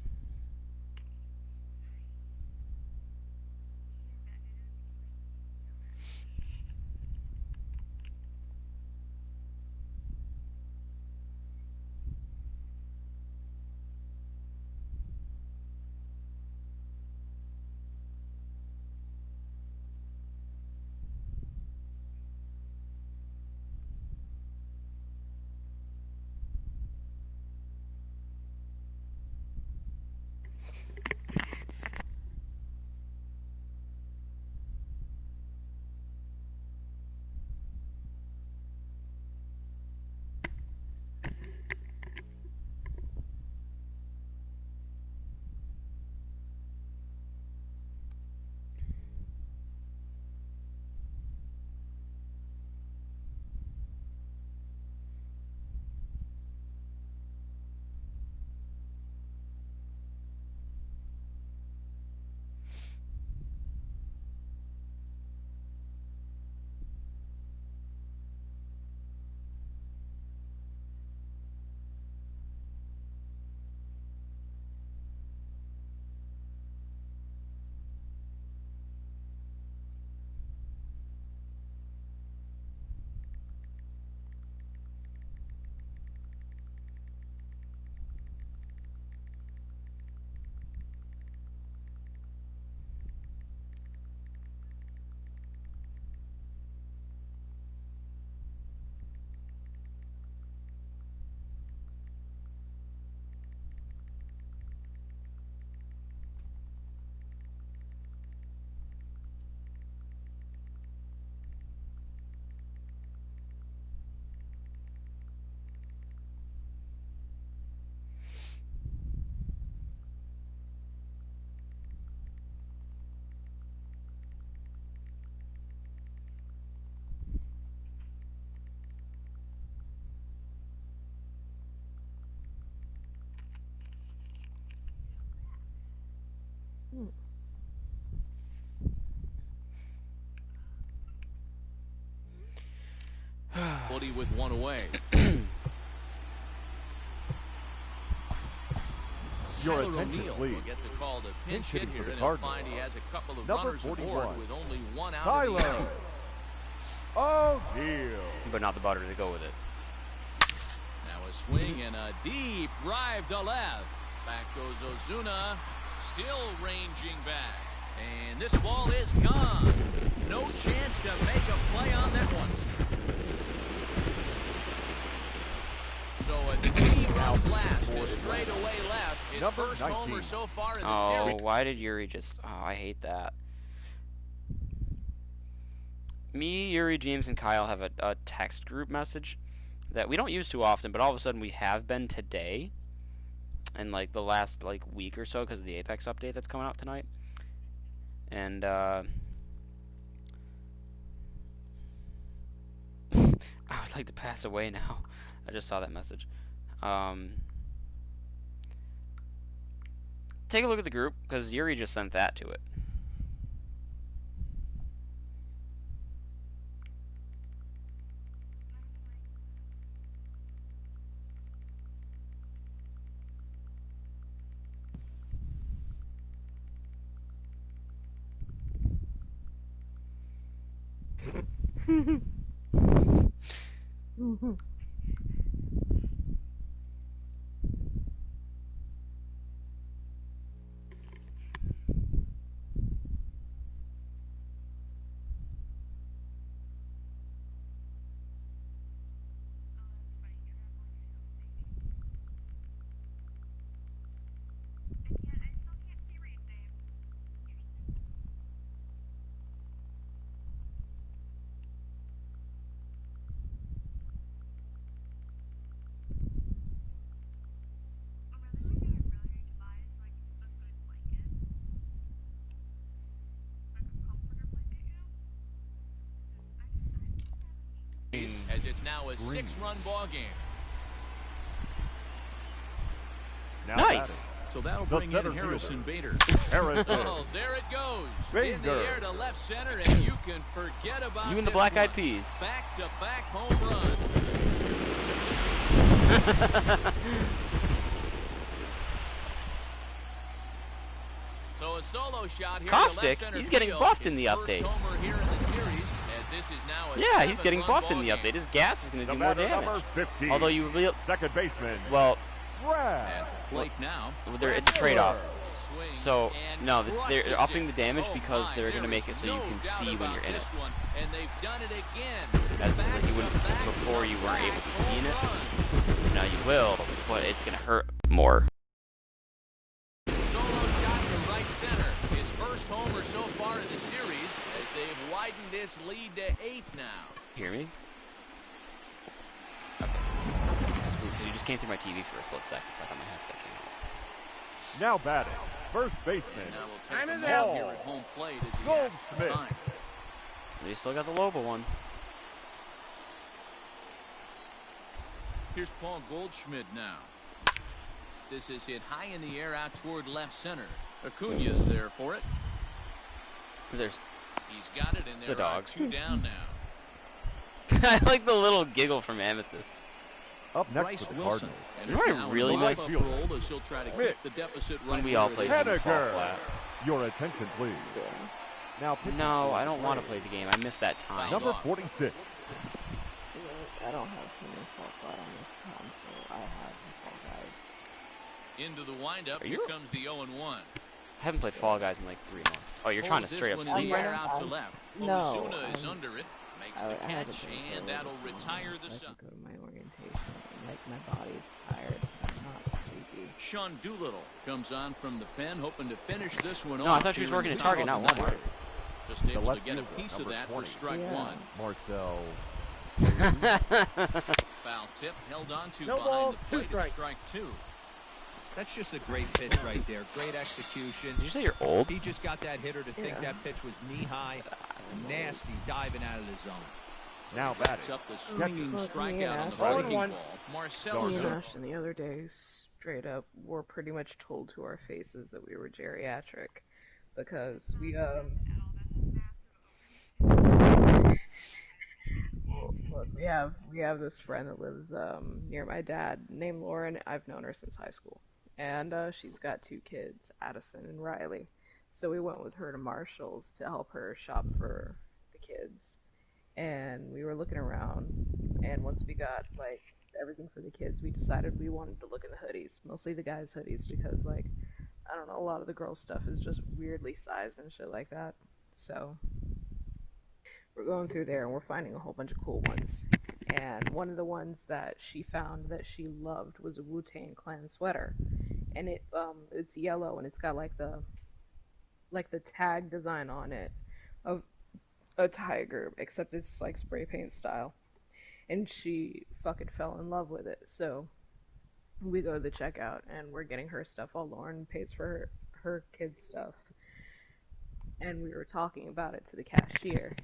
Woody with one away. Your Tyler attention, O'Neill please. will get the call to pinch hit hitting here, for the and he'll Cardinals. find he has a couple of Number runners aboard 41, with only one out of the Tyler inning. O'Neill. But not the butter to go with it. Now a swing and a deep drive to left. Back goes Ozuna, still ranging back. And this ball is gone. No chance to make a play on that one. So a 3-run blast is straight away left. His Number first 19. homer so far in the Oh, series. why did Yuri just... Oh, I hate that. Me, Yuri, James, and Kyle have a text group message that we don't use too often, but all of a sudden we have been today. And like the last like week or so because of the Apex update that's coming out tonight. And I would like to pass away now. I just saw that message. take a look at the group, because Yuri just sent that to it. As it's now a 6-run ball game. Now Nice. So that'll The bring in center Harrison Bader. Harrison. Oh, there it goes. In the Bader. air to left center, and you can forget about You and the this Black Eyed one. Peas. Back-to-back home run. So a solo shot here to Caustic, left center he's getting field. buffed in His the first update. homer here in the series, as this is now a Yeah, he's getting 7-run buffed in the ball update. game. His gas is going to The do more batter, number damage. 15. Although you really, Second baseman. well, Brad. At the plate now. it's a trade-off. Swing So, and no, crushes they're upping the it. damage Oh because my, they're going to there make it is so you no can doubt see when about you're in it. this one, and they've done it again. As like you wouldn't before, you weren't able to see in it. Now you will, but it's going to hurt more. Solo shot to right center. His first homer so far in the series, as they've widened this lead to 8 now. Hear me? Okay. You just came through my TV for a split second, so I thought my headset came out. Now batting. First baseman. And now we'll take Time a is man out. here at home plate as he asks for Goldschmidt. time. They still got the Loba one. Here's Paul Goldschmidt now. This is hit high in the air out toward left center. Acuna's there for it. There's. He's got it in there. The dogs. 2 down now. I like the little giggle from Amethyst. Up next Bryce for the Wilson. Cardinals. And You know what I now in really the miss? lineup role as he'll try to keep Mick. the deficit When right we all where it played is. the fall Henniger. flat. Your attention, please. Now pitching No, for I don't want to Braves. play the game. I missed that time. Number off. 46. I don't have too many fall flat on this console. I have Fall Guys. Into the windup. Are Here you- comes the 0-1. I haven't played Fall Guys in like 3 months. Oh, you're trying to Pulls straight this up one in sleep? the air out to I'm- left. no, Ozuna is I'm- under it. Makes I the haven't catch, been and for that'll this retire long, the so I sub. can go to my orientation. And, like, my body's tired. I'm not sleepy. Sean Doolittle comes on from the pen, hoping to finish this one No, off. I thought she was here in working the at Target, top not of the Walmart. ninth. Just able to left get a fielder, piece of number that 20. for strike Yeah. one. Marcel. Foul tip held on to No behind ball, the two plate at strikes. strike 2. That's just a great pitch right there. Great execution. Did you say you're old? He just got that hitter to think Yeah. that pitch was knee-high. Nasty diving out of the zone. Now Backs batting. up the swinging Fuck me, strikeout on the Ash. breaking 0-1. ball. Marcell Garza. Me and Ozuna. Ashton the other day straight up were pretty much told to our faces that we were geriatric because we look, we have this friend that lives near my dad named Lauren. I've known her since high school, and she's got 2 kids, Addison and Riley. So we went with her to Marshall's to help her shop for the kids. And we were looking around, and once we got like everything for the kids, we decided we wanted to look in the hoodies, mostly the guys' hoodies, because like I don't know, a lot of the girls' stuff is just weirdly sized and shit like that. So we're going through there and we're finding a whole bunch of cool ones. And one of the ones that she found that she loved was a Wu-Tang Clan sweater, and it's yellow and it's got like the tag design on it of a tiger, except it's like spray paint style, and she fucking fell in love with it. So we go to the checkout and we're getting her stuff while Lauren pays for her kids' stuff, and we were talking about it to the cashier,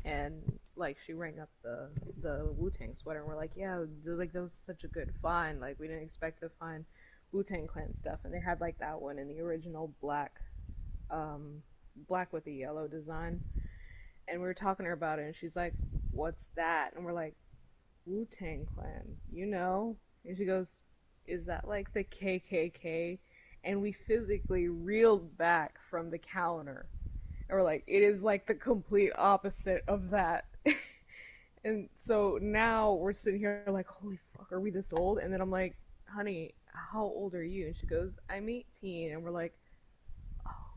and like she rang up the Wu-Tang sweater and we're like, yeah, like that was such a good find, like we didn't expect to find Wu-Tang Clan stuff, and they had like that one in the original black with the yellow design. And we were talking to her about it, and she's like, "What's that?" And we're like, "Wu-Tang Clan, you know?" And she goes, "Is that like the KKK?" And we physically reeled back from the counter. And we're like, it is like the complete opposite of that. And so now we're sitting here like, holy fuck, are we this old? And then I'm like, honey, how old are you? And she goes, I'm 18. And we're like, oh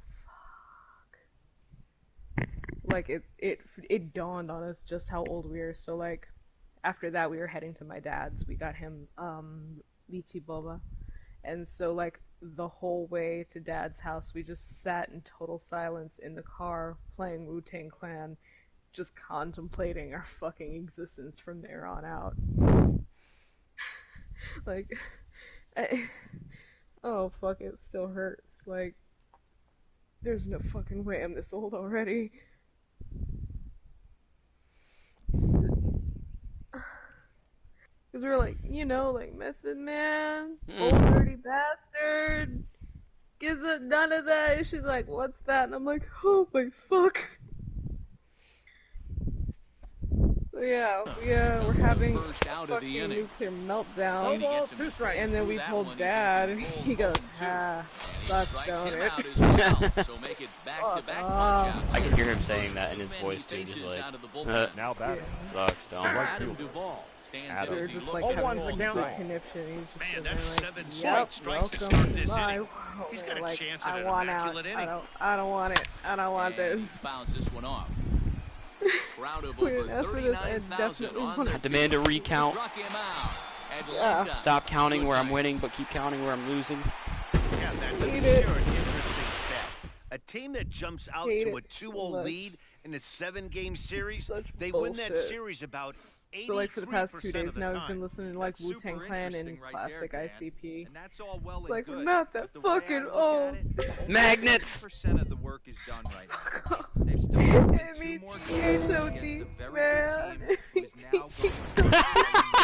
fuck. Like it dawned on us just how old we are. So like after that we were heading to my dad's. We got him lychee boba. And so like the whole way to dad's house we just sat in total silence in the car playing Wu-Tang Clan, just contemplating our fucking existence from there on out. Like oh fuck, it still hurts. Like there's no fucking way I'm this old already. Because we're like, you know, like Method Man, old dirty bastard, gives it none of that. And she's like, what's that? And I'm like, oh my fuck. So yeah, we're having a fucking nuclear meltdown. And then we told Dad, and he goes, sucks, don't it? I can hear him saying that in his voice too, just like, now that sucks, don't. Adam Duvall stands They're just like having a conniption. He's just Man, sitting that's there 7 like, straight yep, strikes to welcome start this to my inning. world. He's got a Like, chance at I an want out. immaculate inning. I don't want it. I don't want And this. fouls this one off. Crowd of Wait, over as for this, I 39,000 definitely on want their I demand a feet. recount. Struck him out. Yeah. Atlanta. Stop counting Good where I'm night. winning, but keep counting where I'm losing. Yeah, that's Hate sure it. an interesting stat. A team that jumps out Hate to a it so 2-0 much. lead in a 7-game series, Such they win that bullshit. series about 83% So like for the past 2 of days the now, time. we've been listening to like That's Wu-Tang super Clan and interesting right classic there, Dan. ICP. And that's all well It's and like, good. we're not that but the way I fucking look old. at it, only Magnets! 30% of the work is done right now. They've still got to win 2 more games MHOD, against a very man. good team who is now going to be out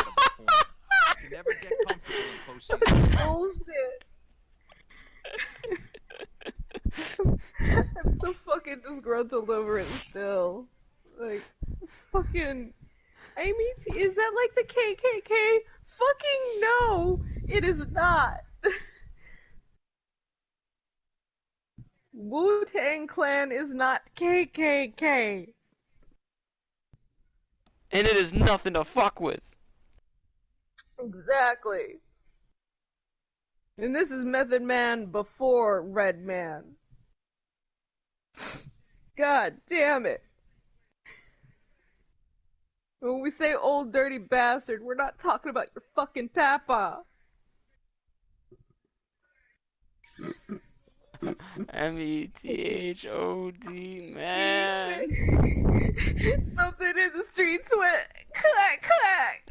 of the corner. You can never get comfortable in postseason. Bullshit. I'm so fucking disgruntled over it still. Like, fucking. I mean, is that like the KKK? Fucking no, it is not. Wu-Tang Clan is not KKK. And it is nothing to fuck with. Exactly. And this is Method Man before Red Man. God damn it. When we say old dirty bastard, we're not talking about your fucking papa. METHOD, man. Something in the streets went clack clack.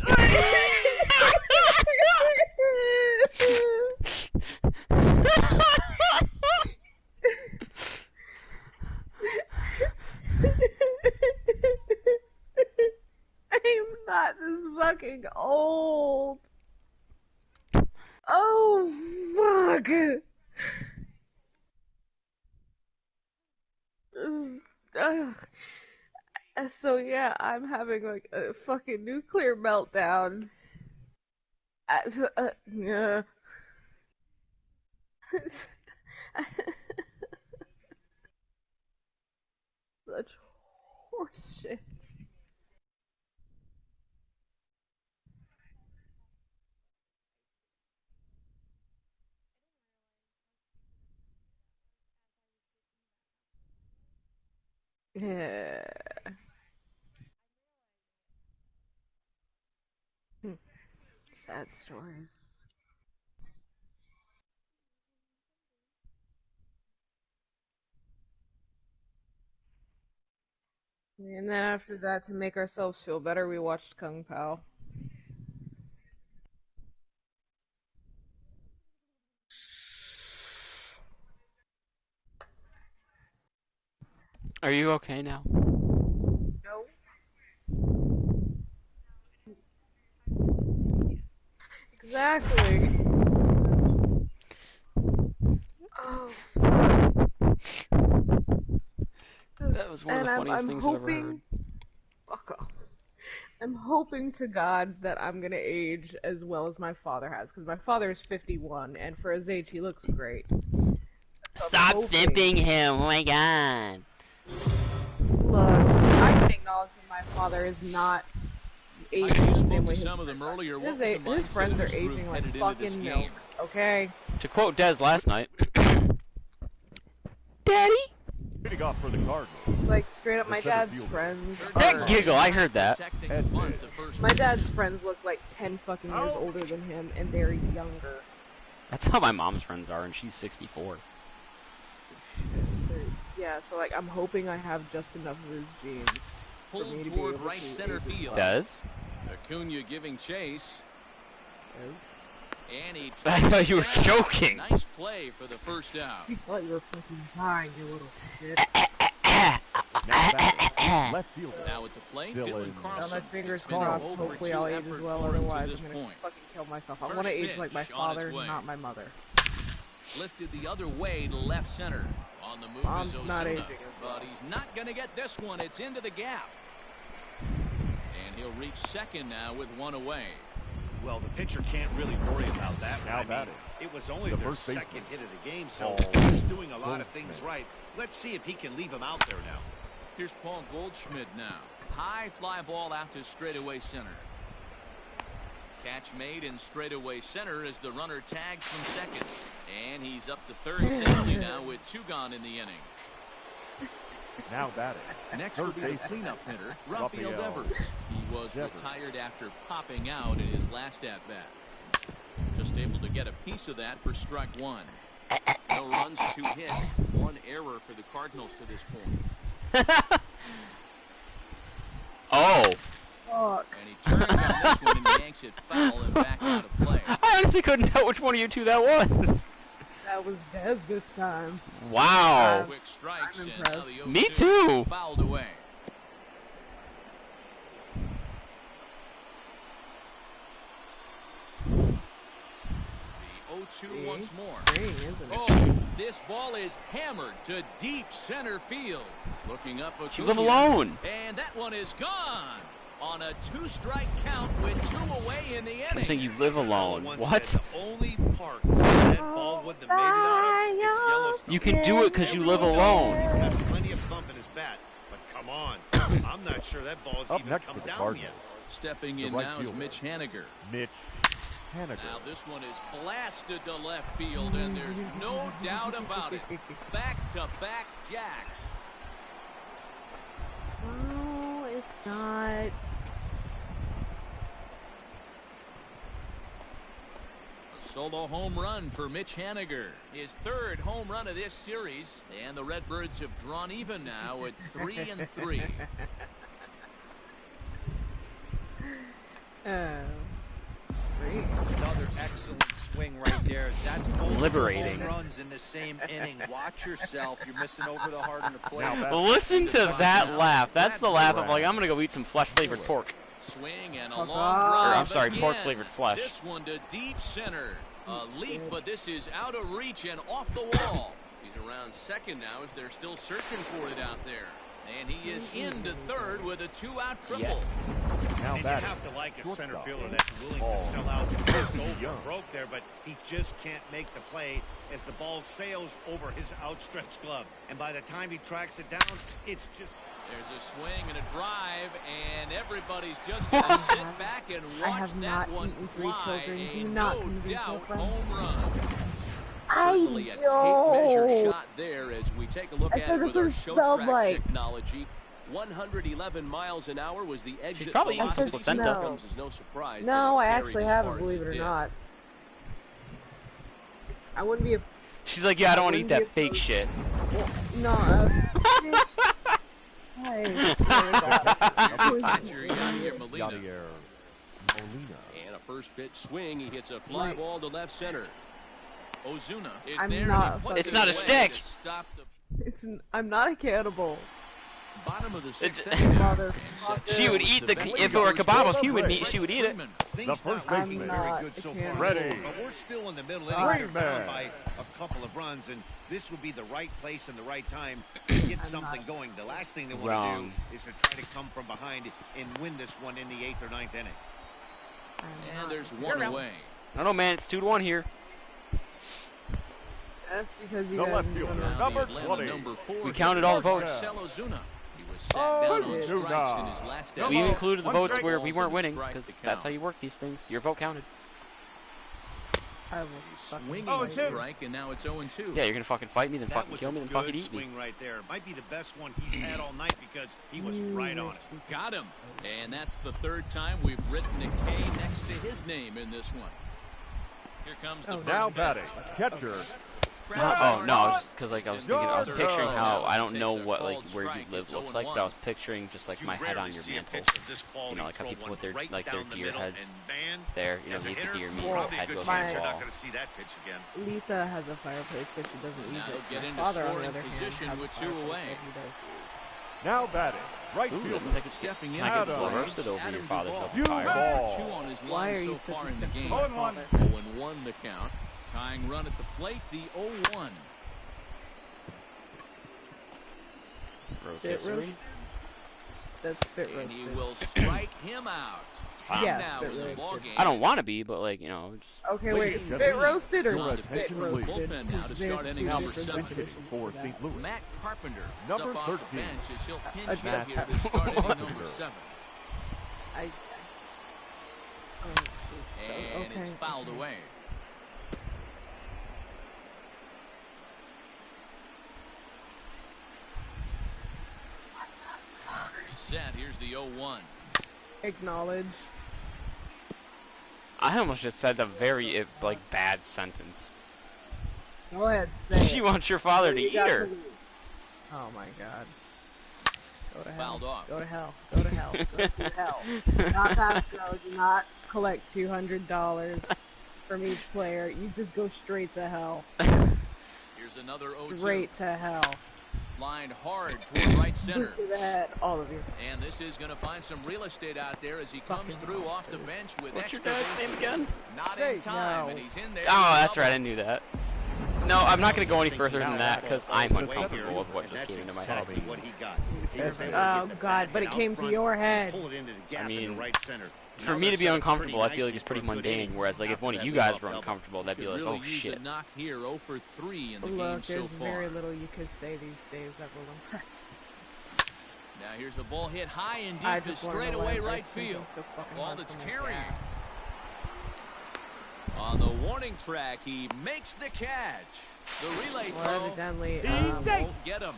I'm not this fucking old. Oh fuck. Ugh. So yeah, I'm having like a fucking nuclear meltdown. Yeah. Such horse shit. Yeah. Sad stories. And then after that, to make ourselves feel better, we watched Kung Pao. Are you okay now? No. Exactly. one of the funniest things I've ever heard. Fuck off. I'm hoping to God that I'm gonna age as well as my father has, because my father is 51, and for his age, he looks great. So Stop zipping him! Oh my god! Look, I can acknowledge that my father is not aging the same way his friends are aging like fucking milk. Okay. To quote Dez last night, Daddy. Hitting off for the Cardinals. Like, straight up, my dad's friends That giggle, I heard that. My dad's friends look like 10 fucking years older than him, and they're younger. That's how my mom's friends are, and she's 64. Yeah, so, like, I'm hoping I have just enough of his genes for me to be able right to center field. Does? Acuna giving chase. And he I thought you were joking. Nice play for the first out. I thought you were fucking dying, you little shit. Left fielder. Now at the plate, Dylan Carlson. My fingers crossed. Hopefully I'll age as well, otherwise I'm gonna fucking kill myself. I want to age like my father, not my mother. Lifted the other way to left center. On the move Mom's is Ozuna, not aging as well. but he's not going to get this one. It's into the gap. And he'll reach second now with one away. Well, the pitcher can't really worry about that. Now batting. It was only The their first baseman. second hit of the game, so he's doing a lot of things right. Let's see if he can leave him out there now. Here's Paul Goldschmidt now. High fly ball out to straightaway center. Catch made in straightaway center as the runner tags from second. And he's up to third safely now with two gone in the inning. Now batting. Next will be the cleanup hitter, Rafael Devers. He was retired after popping out in his last at-bat. Just able to get a piece of that for strike one. No runs, 2 hits, 1 error for the Cardinals to this point. Oh. Fuck. And he turns on this one and yanks it foul and back out of play. I honestly couldn't tell which one of you two that was. That was Dez this time. Wow. Quick strikes, I'm and now impressed. the Me 0-2 too. fouled away. The 0-2 once more. Isn't it? Oh, this ball is hammered to deep center field. Looking up, You live alone. and that one is gone on a 2-strike count with 2 away in the I'm saying inning. you live alone. Once What? said the only part that ball wouldn't have made it out of is Yellowstone. You can do it because you live Everyone alone. knows He's got plenty of thump in his bat, but come on. I'm not sure that ball's Up even next come for the down Cardinals. yet. Stepping The in right now is fielder. Mitch Haniger. Mitch Haniger. Now this one is blasted to left field, and there's no doubt about it. Back-to-back jacks. No, it's not. A solo home run for Mitch Haniger. His 3rd home run of this series, and the Redbirds have drawn even now at 3-3. Great. Another excellent swing right there. That's both Liberating. home runs in the same inning. Watch yourself. You're missing over the heart of the plate. Now batting. Listen to that laugh. That's the laugh of like, I'm gonna go eat some flesh-flavored pork. Swing and a Fuck long off. drive. Or, I'm sorry, again. pork-flavored flesh. This one to deep center. A leap, but this is out of reach and off the wall. He's around second now as they're still searching for it out there. And he is into third with a 2-out triple. Now And you batting. have to like a center Shortstop. fielder that's willing Ball. to sell out. Go for Young. broke there, but he just can't make the play as the ball sails over his outstretched glove. And by the time he tracks it down, it's just... There's a swing and a drive, and everybody's just going to sit back and I watch have that not one eaten 3 fly. children. A Do not no convince your doubt friends. home run. I Certainly a tape measure don't. shot there as we take a look I at said it with that's what our it show smelled track like. technology. 111 miles an hour was the exit probably eating velocity. placenta. That comes as no surprise. that No, it I buried actually as haven't, far as believe it or did. not. I wouldn't be a... She's like, yeah, I don't want to eat that fake shit. No, bitch. I swear to God. Catcher Yadier Molina. Yadier Molina. And a first pitch swing. He hits a fly Right. ball to left center. Ozuna is I'm there. not and he a puts It's it not a away stick. to stop the I'm not a cannibal. Bottom of the sixth She would eat the if it were Kababa's human meat, she would eat it. The first baseman, Freddy. But we're still in the middle innings, down by a couple of runs, and this would be the right place and the right time to get something going. The last thing they want to do is to try to come from behind and win this one in the 8th or 9th inning. And there's one away. I don't know, man. It's 2-1 here. That's because you the guys left fielder, number 20. We counted all the votes. We even included the votes where we weren't winning, because that's how you work these things. Your vote counted. I will swinging strike, and now it's 0-2. Yeah, you're gonna fucking fight me, then fucking kill me, then fucking eat swing me. Right there. Might be the best one he's had all night because he was right on it. Got him. And that's the 3rd time we've written a K next to his name in this one. Here comes the first now pitch. batting, catcher. Oh no, because like I was thinking, I was picturing how I don't know what like where you live looks like, but I was picturing just like my head on your mantle. You know, like how people put their their deer heads there. You know, they eat the deer meat, head goes on the wall. Letha has a fireplace, but she doesn't use it. Get My into father, on the scoring other hand, position has a with 2 fireplace away. that he does use. Now batting, right Ooh, fielder. Like stepping in. I guess reversed it over your father's You fire. ball. 2 on his Why line are so you such far a in the simple game. father? 0-1 the count. Tying run at the plate, the 0-1. Spit roasted? That's spit And roasted. he will strike him out. Yeah, Now spit is the ball roasted. game. I don't want to be, but like you know, just Okay, Ladies wait, and spit gentlemen, roasted or your spit attention, roasted? please. Bullpen now to Because start there's inning two number different 7. definitions For to that. St. Louis. Matt Carpenter Number up off the 13. bench as he'll pinch Matt hit here to start inning number Carpenter. 7. I. And it's fouled away. Set. Here's the 0-1. Acknowledge. I almost just said a very like bad sentence. Go ahead, say She it. wants your father to You eat got her. to lose. Oh my god. Go to hell. Fouled off. Go to hell. Go to hell. Go to hell. Not Pasco. Do not collect $200 from each player. You just go straight to hell. Here's another 0-2. Straight to hell. Lined hard toward right center. Boot to the head, all of you. And this is going to find some real estate out there as he comes Fucking through off the monsters. bench with What's your extra dad's name bases. again? Not Hey, in time, no. and he's in there. Oh, that's right. I knew that. No, I'm not going to go any further than that because I'm uncomfortable with what just came into my head. What he got. Oh god, but it came to your head. Pull it into the gap I mean, in the right center. For Now me to they're be set up uncomfortable, I pretty feel like it's nicely pretty for a good mundane. inning Whereas, like, if after one of that you leadoff guys were double. uncomfortable, that'd be Could like, really oh use shit. a knock here, 0 for 3 in the game Look, so there's far. very little you could say these days that will impress me. Now here's the ball hit high and I deep to just wanna know straightaway why right that's something field. so fucking Ball hard that's for my carrying. dad. On the warning track, he makes the catch. The relay Well, throw evidently, won't get him.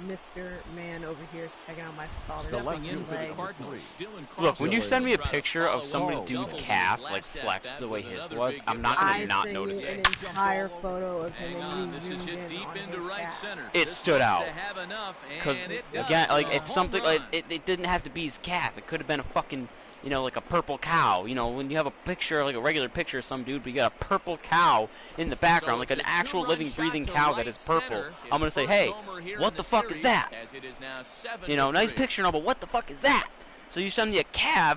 Mr. Man over here is checking out my father's Stepping in for the legs. Cardinals. Look, when you send me a picture of some dude's calf, like flexed the way his was, I'm not I gonna not sent notice you an it. entire photo of him Hang and on, you this is zoomed hit in deep on into his right calf. center. It This stood looks out. to have enough, Because and it does. again, like A it's home something like run. it didn't have to be his calf. It could have been a fucking, you know, like a purple cow. You know, when you have a picture, like a regular picture of some dude, but you got a purple cow in the background, So like it's an a actual two-run living, shot breathing to cow right that is purple. center. I'm gonna His say, first hey, homer here what in the fuck is series, that? as it is now 7 You know, to nice 3. picture and all, but what the fuck is that? So you send me a calf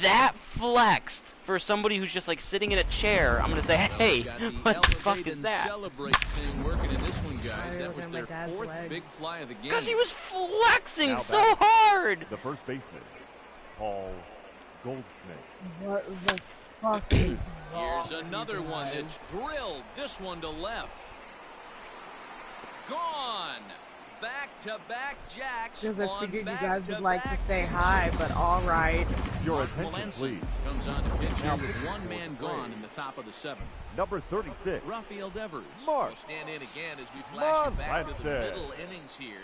that flexed for somebody who's just like sitting in a chair. I'm gonna say, hey, what the fuck is that? Celebrate thing working in this one, guys. Sorry, That was look at my their dad's 4th legs. big fly of the game. Because he was flexing Now so batting. hard. The first baseman, Paul Goldschmidt. What the fuck is wrong? Here's another with you one guys? that's drilled. This one to left. Gone. Back-to-back jacks. Because I on figured you guys would like to back-to-back say hi, pitches. but alright. Your Mark attention, Melanson please. comes on to pitch here Now with pitching one for man the gone Braves. in the top of the 7th. Number 36. Rafael Devers Mark will stand in again as we flash you back to the Melanson. middle innings here.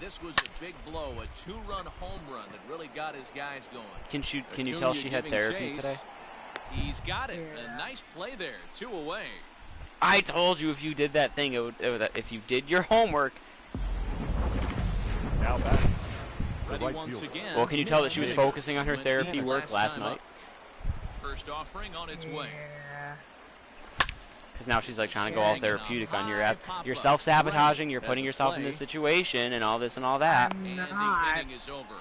This was a big blow, a 2-run home run that really got his guys going. Can you tell Acuna she had giving therapy chase. today? He's got it. Yeah. A nice play there. 2 away. I told you if you did that thing, if you did your homework. Now batting. The Ready right once fielder. again. Well, can you tell that she was focusing on her Went therapy deep work last time night? up. First offering on its way. Yeah. Because now she's like trying to go all therapeutic on your ass. You're self-sabotaging. You're putting yourself in this situation and all this and all that. I'm not. And the inning is over.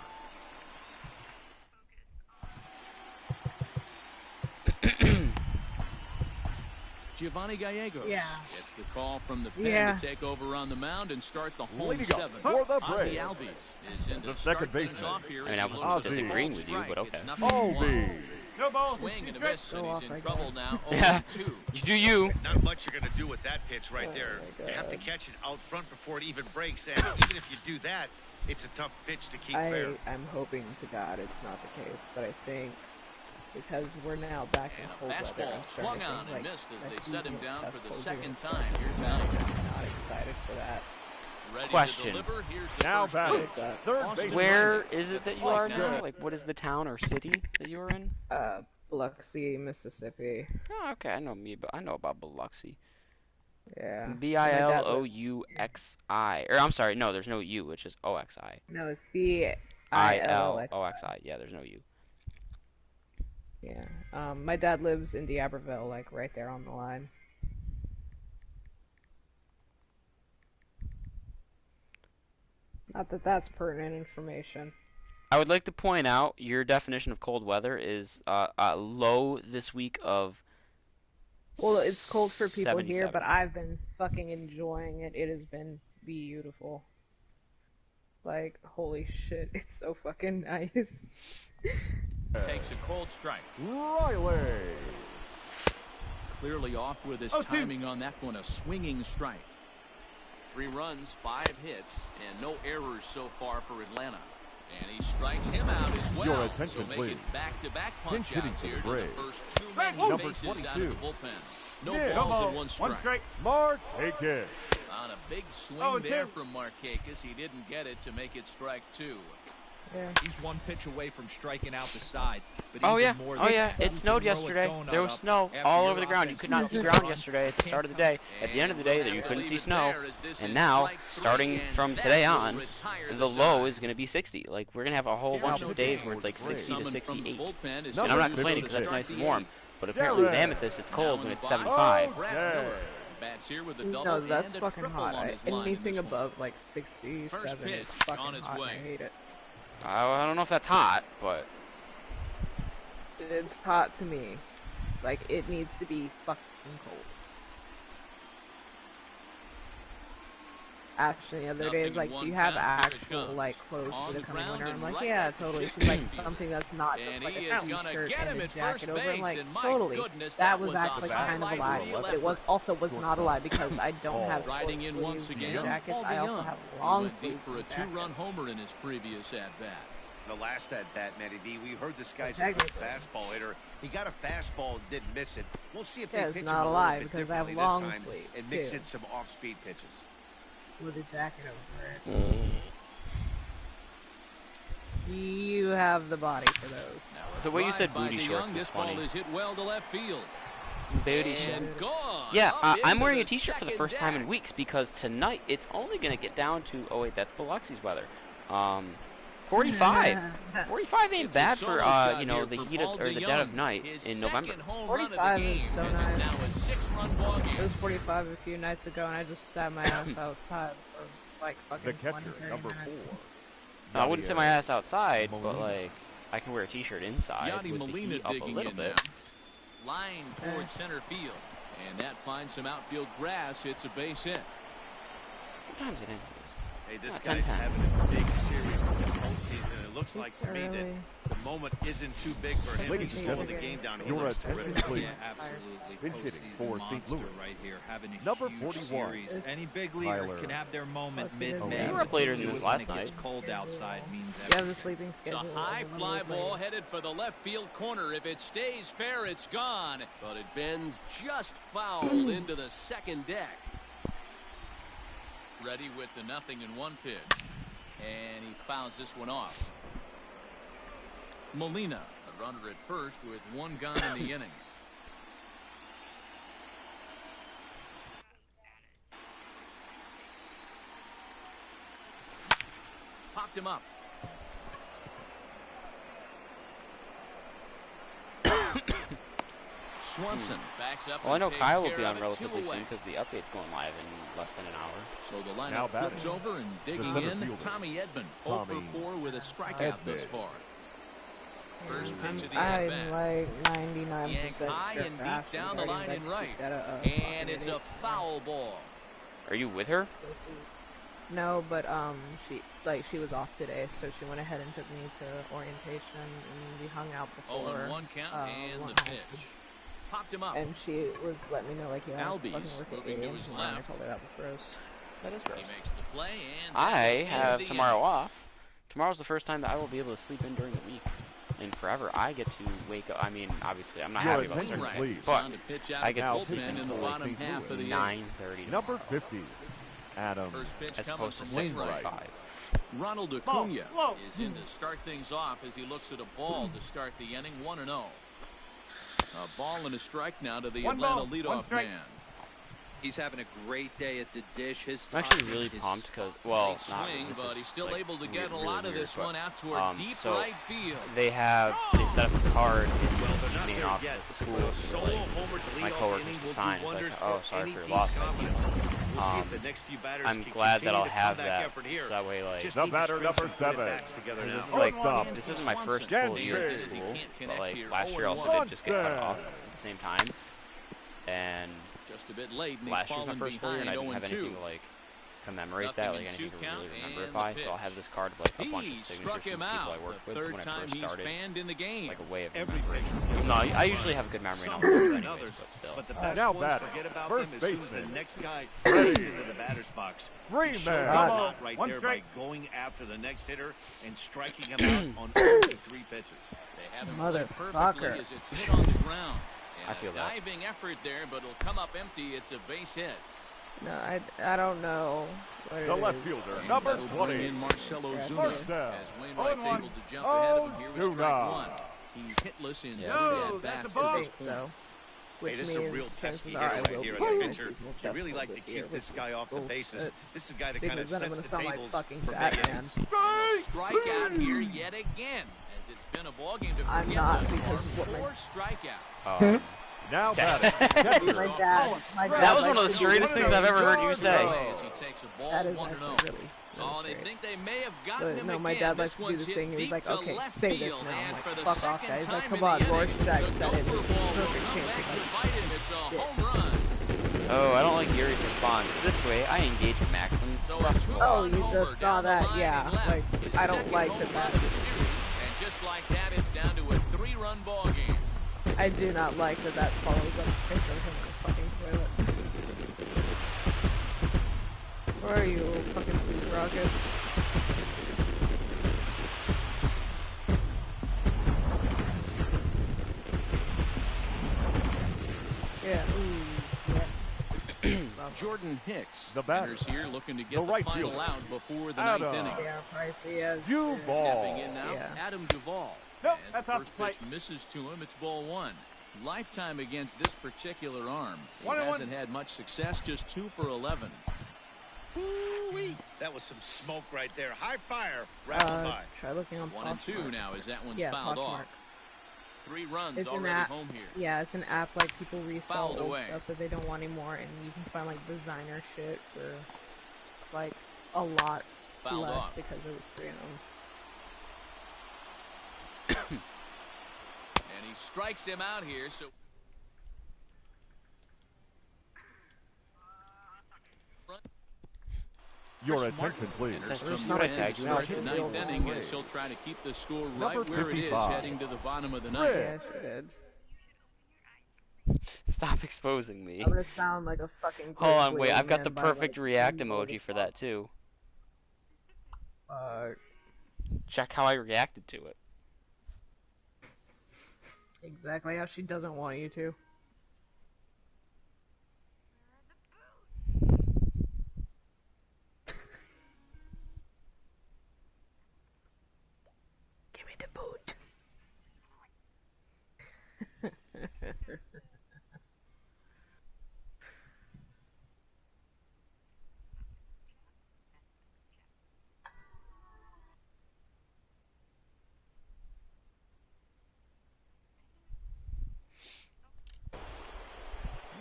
Giovanni Gallegos gets the call from the pen to take over on the mound and start the home seventh. For the Ozzy Braves. Albies is in to The start second things baseman. off here. I mean, I wasn't disagreeing with you, but okay. Swing and a miss, and he's in trouble now. Yeah. 0-2. You do you. Not much you're going to do with that pitch right there. You have to catch it out front before it even breaks. And even if you do that, it's a tough pitch to keep fair. I'm hoping to God it's not the case, but I think because we're now back in cold weather, I'm Fastball starting swung to on think and like missed as that they set him seasonal down for the cesspools are second gonna time start here to tonight. I'm not excited for that. Ready Question. to deliver. Here's the Now first batting. pitch. Third Austin baseman. Where is it that you are Now. now? Like, what is the town or city that you are in? Biloxi, Mississippi. Oh, okay, I know me, but I know about Biloxi. Yeah. Bilouxi. Or I'm sorry, no, there's no U. It's just Oxi. No, it's Biloxi. Oxi. Yeah, there's no U. Yeah. My dad lives in D'Iberville, like right there on the line. Not that that's pertinent information. I would like to point out your definition of cold weather is low this week of. Well, it's cold for people here, 77. but I've been fucking enjoying it. It has been beautiful. Like, holy shit, it's so fucking nice. Takes a cold strike. Riley. Clearly off with his timing on that one. A swinging strike. 3 runs, 5 hits, and no errors so far for Atlanta. And he strikes him out as well. Your attention, so make please. it back-to-back Pinch hitting punch-outs for the here to the Braves. first 2 men he Number faces out of 22. the bullpen. No Yeah. balls and 1 strike. Markakis. On a big swing there from Markakis, he didn't get it to make it strike 2. Yeah. He's 1 pitch away from striking out the side. But Oh even yeah, more oh than yeah. that, It you snowed can throw a yesterday. donut There was up snow after all your over the ground. You offense could not makes see a ground run. yesterday at the start of the day. At the end of the day, that you couldn't see Leave it snow. there as this And is now, strike 3, starting and from that today will on, retire the the low side. is going to be 60. Like, we're going to have a whole bunch of days where it's like 60 to Summoned from the 68. bullpen is And I'm not Summoned complaining to because it's start nice and the warm. 8th. But apparently, Jared. in Amethyst, it's cold when Now it's in the box, 75. Brad Okay. Miller bats here with a double No, that's and a fucking triple hot. on his line in Anything this one. above like 67 First pitch is fucking on its hot. way. And I hate it. I don't know if that's hot, but It's hot to me. Like, it needs to be fucking cold. Ashley the other day was like, do you have actual, like, clothes for the coming winter? I'm like, yeah, totally. She's like, something that's not just like a t-shirt and a jacket over. I'm like, totally. That was actually kind of a lie. But it was not a lie because I don't have short Riding in once sleeves again, and jackets. Paul I also DeYoung. have He long went deep sleeves for a and 2-run jackets. homer in his previous at-bat. The last at-bat, Matty D, we heard this guy's a Technically. good fastball hitter. He got a fastball and didn't miss it. We'll see if Yeah, they it's pitch not him a a lie little bit because I have differently long this time sleeves, and mix too. in some off-speed pitches. With a jacket over it. You have the body for those. the way you said Drive by booty DeYoung, shorts was this ball funny. is hit well to left field. Booty And shorts. gone. Yeah, Up I'm into wearing a the t-shirt for the second first time in deck. weeks because tonight it's only going to get down to, oh wait, that's Biloxi's weather. 45. 45 ain't It's a bad solo for, shot you know, here the for heat of, Paul or the dead of DeYoung. night His in November. second home run of the 45 game, is so as it's nice. now a 6-run ball game. It was 45 a few nights ago, and I just sat my ass outside for like fucking The catcher, 20, 30 number minutes. 4. I wouldn't sit my ass outside, but Molina. like, I can wear a t-shirt inside Yadi with the Molina heat up a digging little in bit. now. Line towards center field. And that finds some outfield grass. It's a base hit. What time's it in? Hey, this Yeah, guy's 10-10. having a big series in the postseason. It looks like It's to me that early. the moment isn't too big for him. Ladies He's and slowing the gentlemen, game down. He your looks attention, terrific. please. Yeah, absolutely. Pinch hitting Postseason for St. monster Louis. right here, having a Number huge 41. series. It's Any big leaguer Tyler. can have their moment Must be mid-May. busy. You were up later than Do this it when last it gets night. cold outside means You have everything. the sleeping It's a schedule. high is a fly little ball late. headed for the left field corner. If it stays fair, it's gone. But it bends just foul into the second deck. Ready with the 0-1 pitch. And he fouls this one off. Molina, a runner at first with 1 gone in the inning. Popped him up. Swanson backs up. Well, I know and Kyle will takes be care on of it, relatively 2 soon away. because the update's going live in less than an hour. So the Now lineup batting. flips over and digging center in. fielder. Tommy Edman, 0 Tommy for 4 with a strikeout thus Edman. far. First pitch of the I'm at-bat. like 99% Yanked high sure and deep Ashton's down the writing line back and she's right. got a And it's a idiot. foul ball. Are you with her? This is no, but she was off today, so she went ahead and took me to orientation, and we hung out before. 0-1 count and the went home. pitch. Popped him up. And she was letting me know like, yeah, I Albies fucking work at moving 8 to a.m. his tomorrow, and I left. told her that was gross. That is gross. He makes the play and I that's the end have of the tomorrow inning. off. Tomorrow's the first time that I will be able to sleep in during the week. And forever, I get to wake up. I mean, obviously, I'm not Your happy about attention, circumstances, please. but Time to pitch out I of the get to Now sleep bullpen in the pitching bottom for half of the 9:30 Number tomorrow, 50, Adam. First pitch as coming opposed to from Wainwright. 6:45. Ronald Acuna is in to start things off as he looks at a ball to start the inning, 1-0. A ball and a strike now to the One Atlanta ball, one leadoff strike. man. He's having a great day at the dish. His I'm actually timing really is- pumped because, well, Great not swing, this but is, he's still like, able to get a really lot of weird, this but, one out toward deep so right field. they set up a card in Well, the they're not main there office yet. at the school But a for, solo like, homer to lead my off coworkers inning to will sign. do It's like, wonders oh, for sorry any for your team's loss. Thank you. confidence. We'll see if the next few batters I'm can glad that continue I'll the have comeback that, effort here. so that way, like, Just The need to batter, string number some good 7. at-bats together because this now. is like Shortstop. this isn't my first Jan full year Biggs. at He school, can't but connect like here. last year 0-1. also did just get cut Johnson. off at the same time, and Just a bit late, and he's last year was my fallen first full year, and I behind didn't have 0-2. anything to like commemorate Nothing that, in like anything to two count, really remember and it by. the So I'll pitch. have this card of like a bunch He of struck signatures from him people out. I worked The with third when I time first he's started. fanned in the game. Like a way of Every remembering. pitcher Even gets though a I home usually run. have a good memory, Some not more always than anyways, others. but still. But the best Now ones batting, forget about first them as soon as the baseman. next guy Freddie moves into the batter's box. He Freeman. showed a Come lot on, right one there strike. by going after the next hitter and striking him out on only 3 pitches. They have him play perfectly Motherfucker. as it's hit on the ground. And I feel a that. diving effort there, but it'll come up empty. It's a base hit. No, I don't know what it The left is. fielder, And number that'll bring 20. in Marcelo First Zuna down. as Wainwright's 0-1. able to jump ahead of him here with Zuna. strike 1. He's hitless in Yeah, 3 so- at-bats that's a to this Think point. so. Which Hey, this is a real means pesky chances hitter are I right will here be as a getting pitcher. seasonal You chest really cold like to this year, keep this which guy is off the bases. bullshit. This is a guy that kind of Because then I'm sets gonna the sound like tables fucking for fat big man. innings. And a strikeout here yet again, as it's been a ballgame to I'm forget not, thus because far. what my- 4 strikeouts. Now batting, catcher. My dad That was one of the likes to do straightest things I've ever heard you say. As he takes a ball That is 1-0. actually really, Oh, they straight. think they may have gotten But him no, again. my dad likes This to do one's this hit thing, and he's deep like, to okay, left say this field, now. I'm and like, for the fuck off, second guys. He's like, time come in on, the inning, Rorschach the said it. Gopher This is a ball will perfect come chance. back to Like, bite him. It's a shit. home run. Oh, I don't like Yuri's response. This way, I engage with Maxim. So a Fuck. two-run Oh, you homer just saw down the that? line Yeah, and left. like, His I don't second like home that run of the series. And just like that, it's down to a 3-run ball game. I do not like that follows up a picture of him in a fucking toilet. Where are you, little fucking food rocket? Yeah, ooh, yes. Jordan Hicks The batter. enters here looking to get The the right final fielder. out before the Adam. 9th inning. Yeah, pricey as You shit. ball. Stepping in now, Yeah. Adam Duvall. Nope, As that's the off first the pitch plate. misses to him, it's ball 1. Lifetime against this particular arm. He 1-1. hasn't had much success, just 2 for 11. Woo-wee. That was some smoke right there. High fire. Rattled by. Try looking on 1 and 2 Poshmark. now as that one's Yeah, fouled off. Poshmark. 3 runs It's an already app. home here. Yeah, it's an app like people resell Fouled old away. stuff that they don't want anymore, and you can find like designer shit for like a lot Fouled less off. because it was pre-owned. And he strikes him out here, so Your Chris attention, Martin please. enters That's from just the what I end tagged to you start in. the Now, 9th inning Wait. as he'll try to keep the score Number right where it is 55. heading to the bottom of the Fred. ninth. Yeah, she did. Stop exposing me. I'm gonna sound like a fucking. Hold on, crazy wait. old I've got man the by, perfect like, react being old emoji as for fuck. that too. Check how I reacted to it. Exactly how she doesn't want you to. Give me the boot.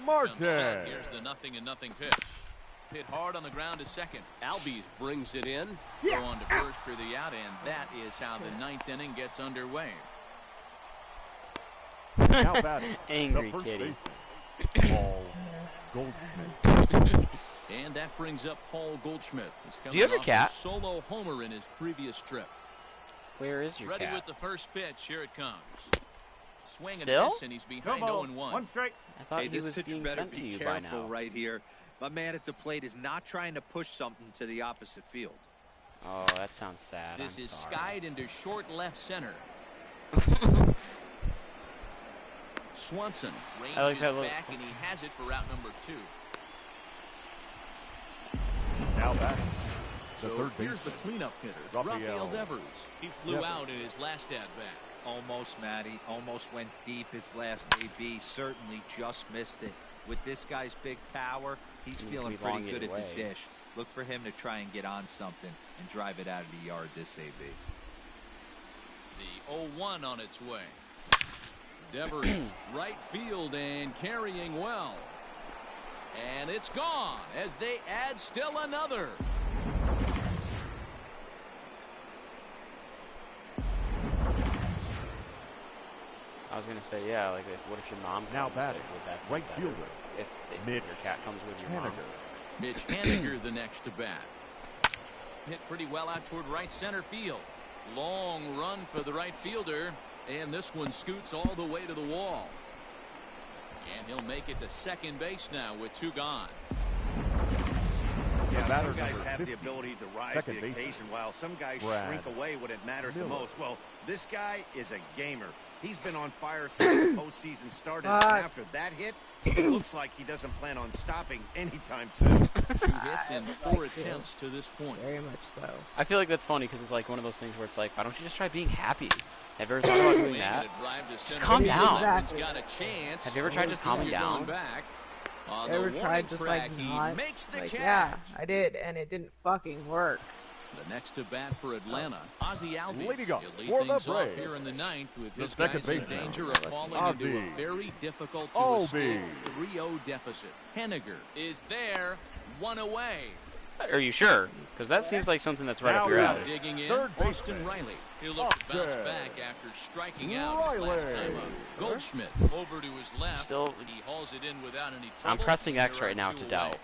Martin. Here's the 0-0 pitch. Hit hard on the ground to second. Albies brings it in. Throw on to first for the out, and that is how the 9th inning gets underway. Now batting, Angry the first kitty. baseman, Paul Goldschmidt. And that brings up Paul Goldschmidt. Do you have your cat? A solo homer in his previous trip. Where is your Ready cat? with the first pitch. Here it comes. Swing and Still? miss, and he's behind 0-1. One strike. I thought he this was pitcher being better sent to be you by now. careful right here. My man at the plate is not trying to push something to the opposite field. Oh, that sounds sad. This I'm is sorry. skied into short left center. Swanson ranges I like that look. back, and he has it for out number 2. Now batting, the So third here's the baseman, cleanup hitter, Rafael Rafael Devers. He flew Devers. out in his last at-bat. Almost, Matty. Almost went deep his last AB. Certainly just missed it. With this guy's big power, he's He feeling could be pretty long good either at way. the dish. Look for him to try and get on something and drive it out of the yard this AB. The 0-1 on its way. Devers right field and carrying well. And it's gone as they add still another. I was gonna say, yeah, like, what if your mom comes? Now like, batting, would that be right better fielder, if Mitch your cat comes with your mom? Haniger. Mitch Haniger the next to bat. Hit pretty well out toward right center field. Long run for the right fielder, and this one scoots all the way to the wall. And he'll make it to second base now with 2 gone. Yeah, batter some guys number have the 50, ability to rise to second the baseman, occasion, while some guys Brad shrink away when it matters the Miller. most. Well, this guy is a gamer. He's been on fire since the postseason started. And Fuck. after that hit, it looks like he doesn't plan on stopping anytime soon. 2 hits in 4 attempts to this point. Very much so. I feel like that's funny because it's like one of those things where it's like, why don't you just try being happy? Have you ever thought about doing that? Just calm down. Exactly. Got a chance. Have you ever tried just calming You're going down? back. On Ever the tried warning just track, like he not? makes the Like, catch. yeah, I did, and it didn't fucking work. The next to bat for Atlanta, Ozzie Albies. Leading off He'll lead for the things off Braves, here in the 9th with the his second guys in baseman, danger of falling into a Albies. very difficult to Albies. escape 3-0 deficit. Haniger is there, 1 away. Are you sure? Because that seems like something that's right Now up your batting, alley. Digging in, third Austin baseman, Riley. He'll look to bounce Austin back after striking out his last Riley. time up. Goldschmidt over to his left. Still- He hauls it in without any I'm trouble. pressing X There are right now 2 to away. doubt.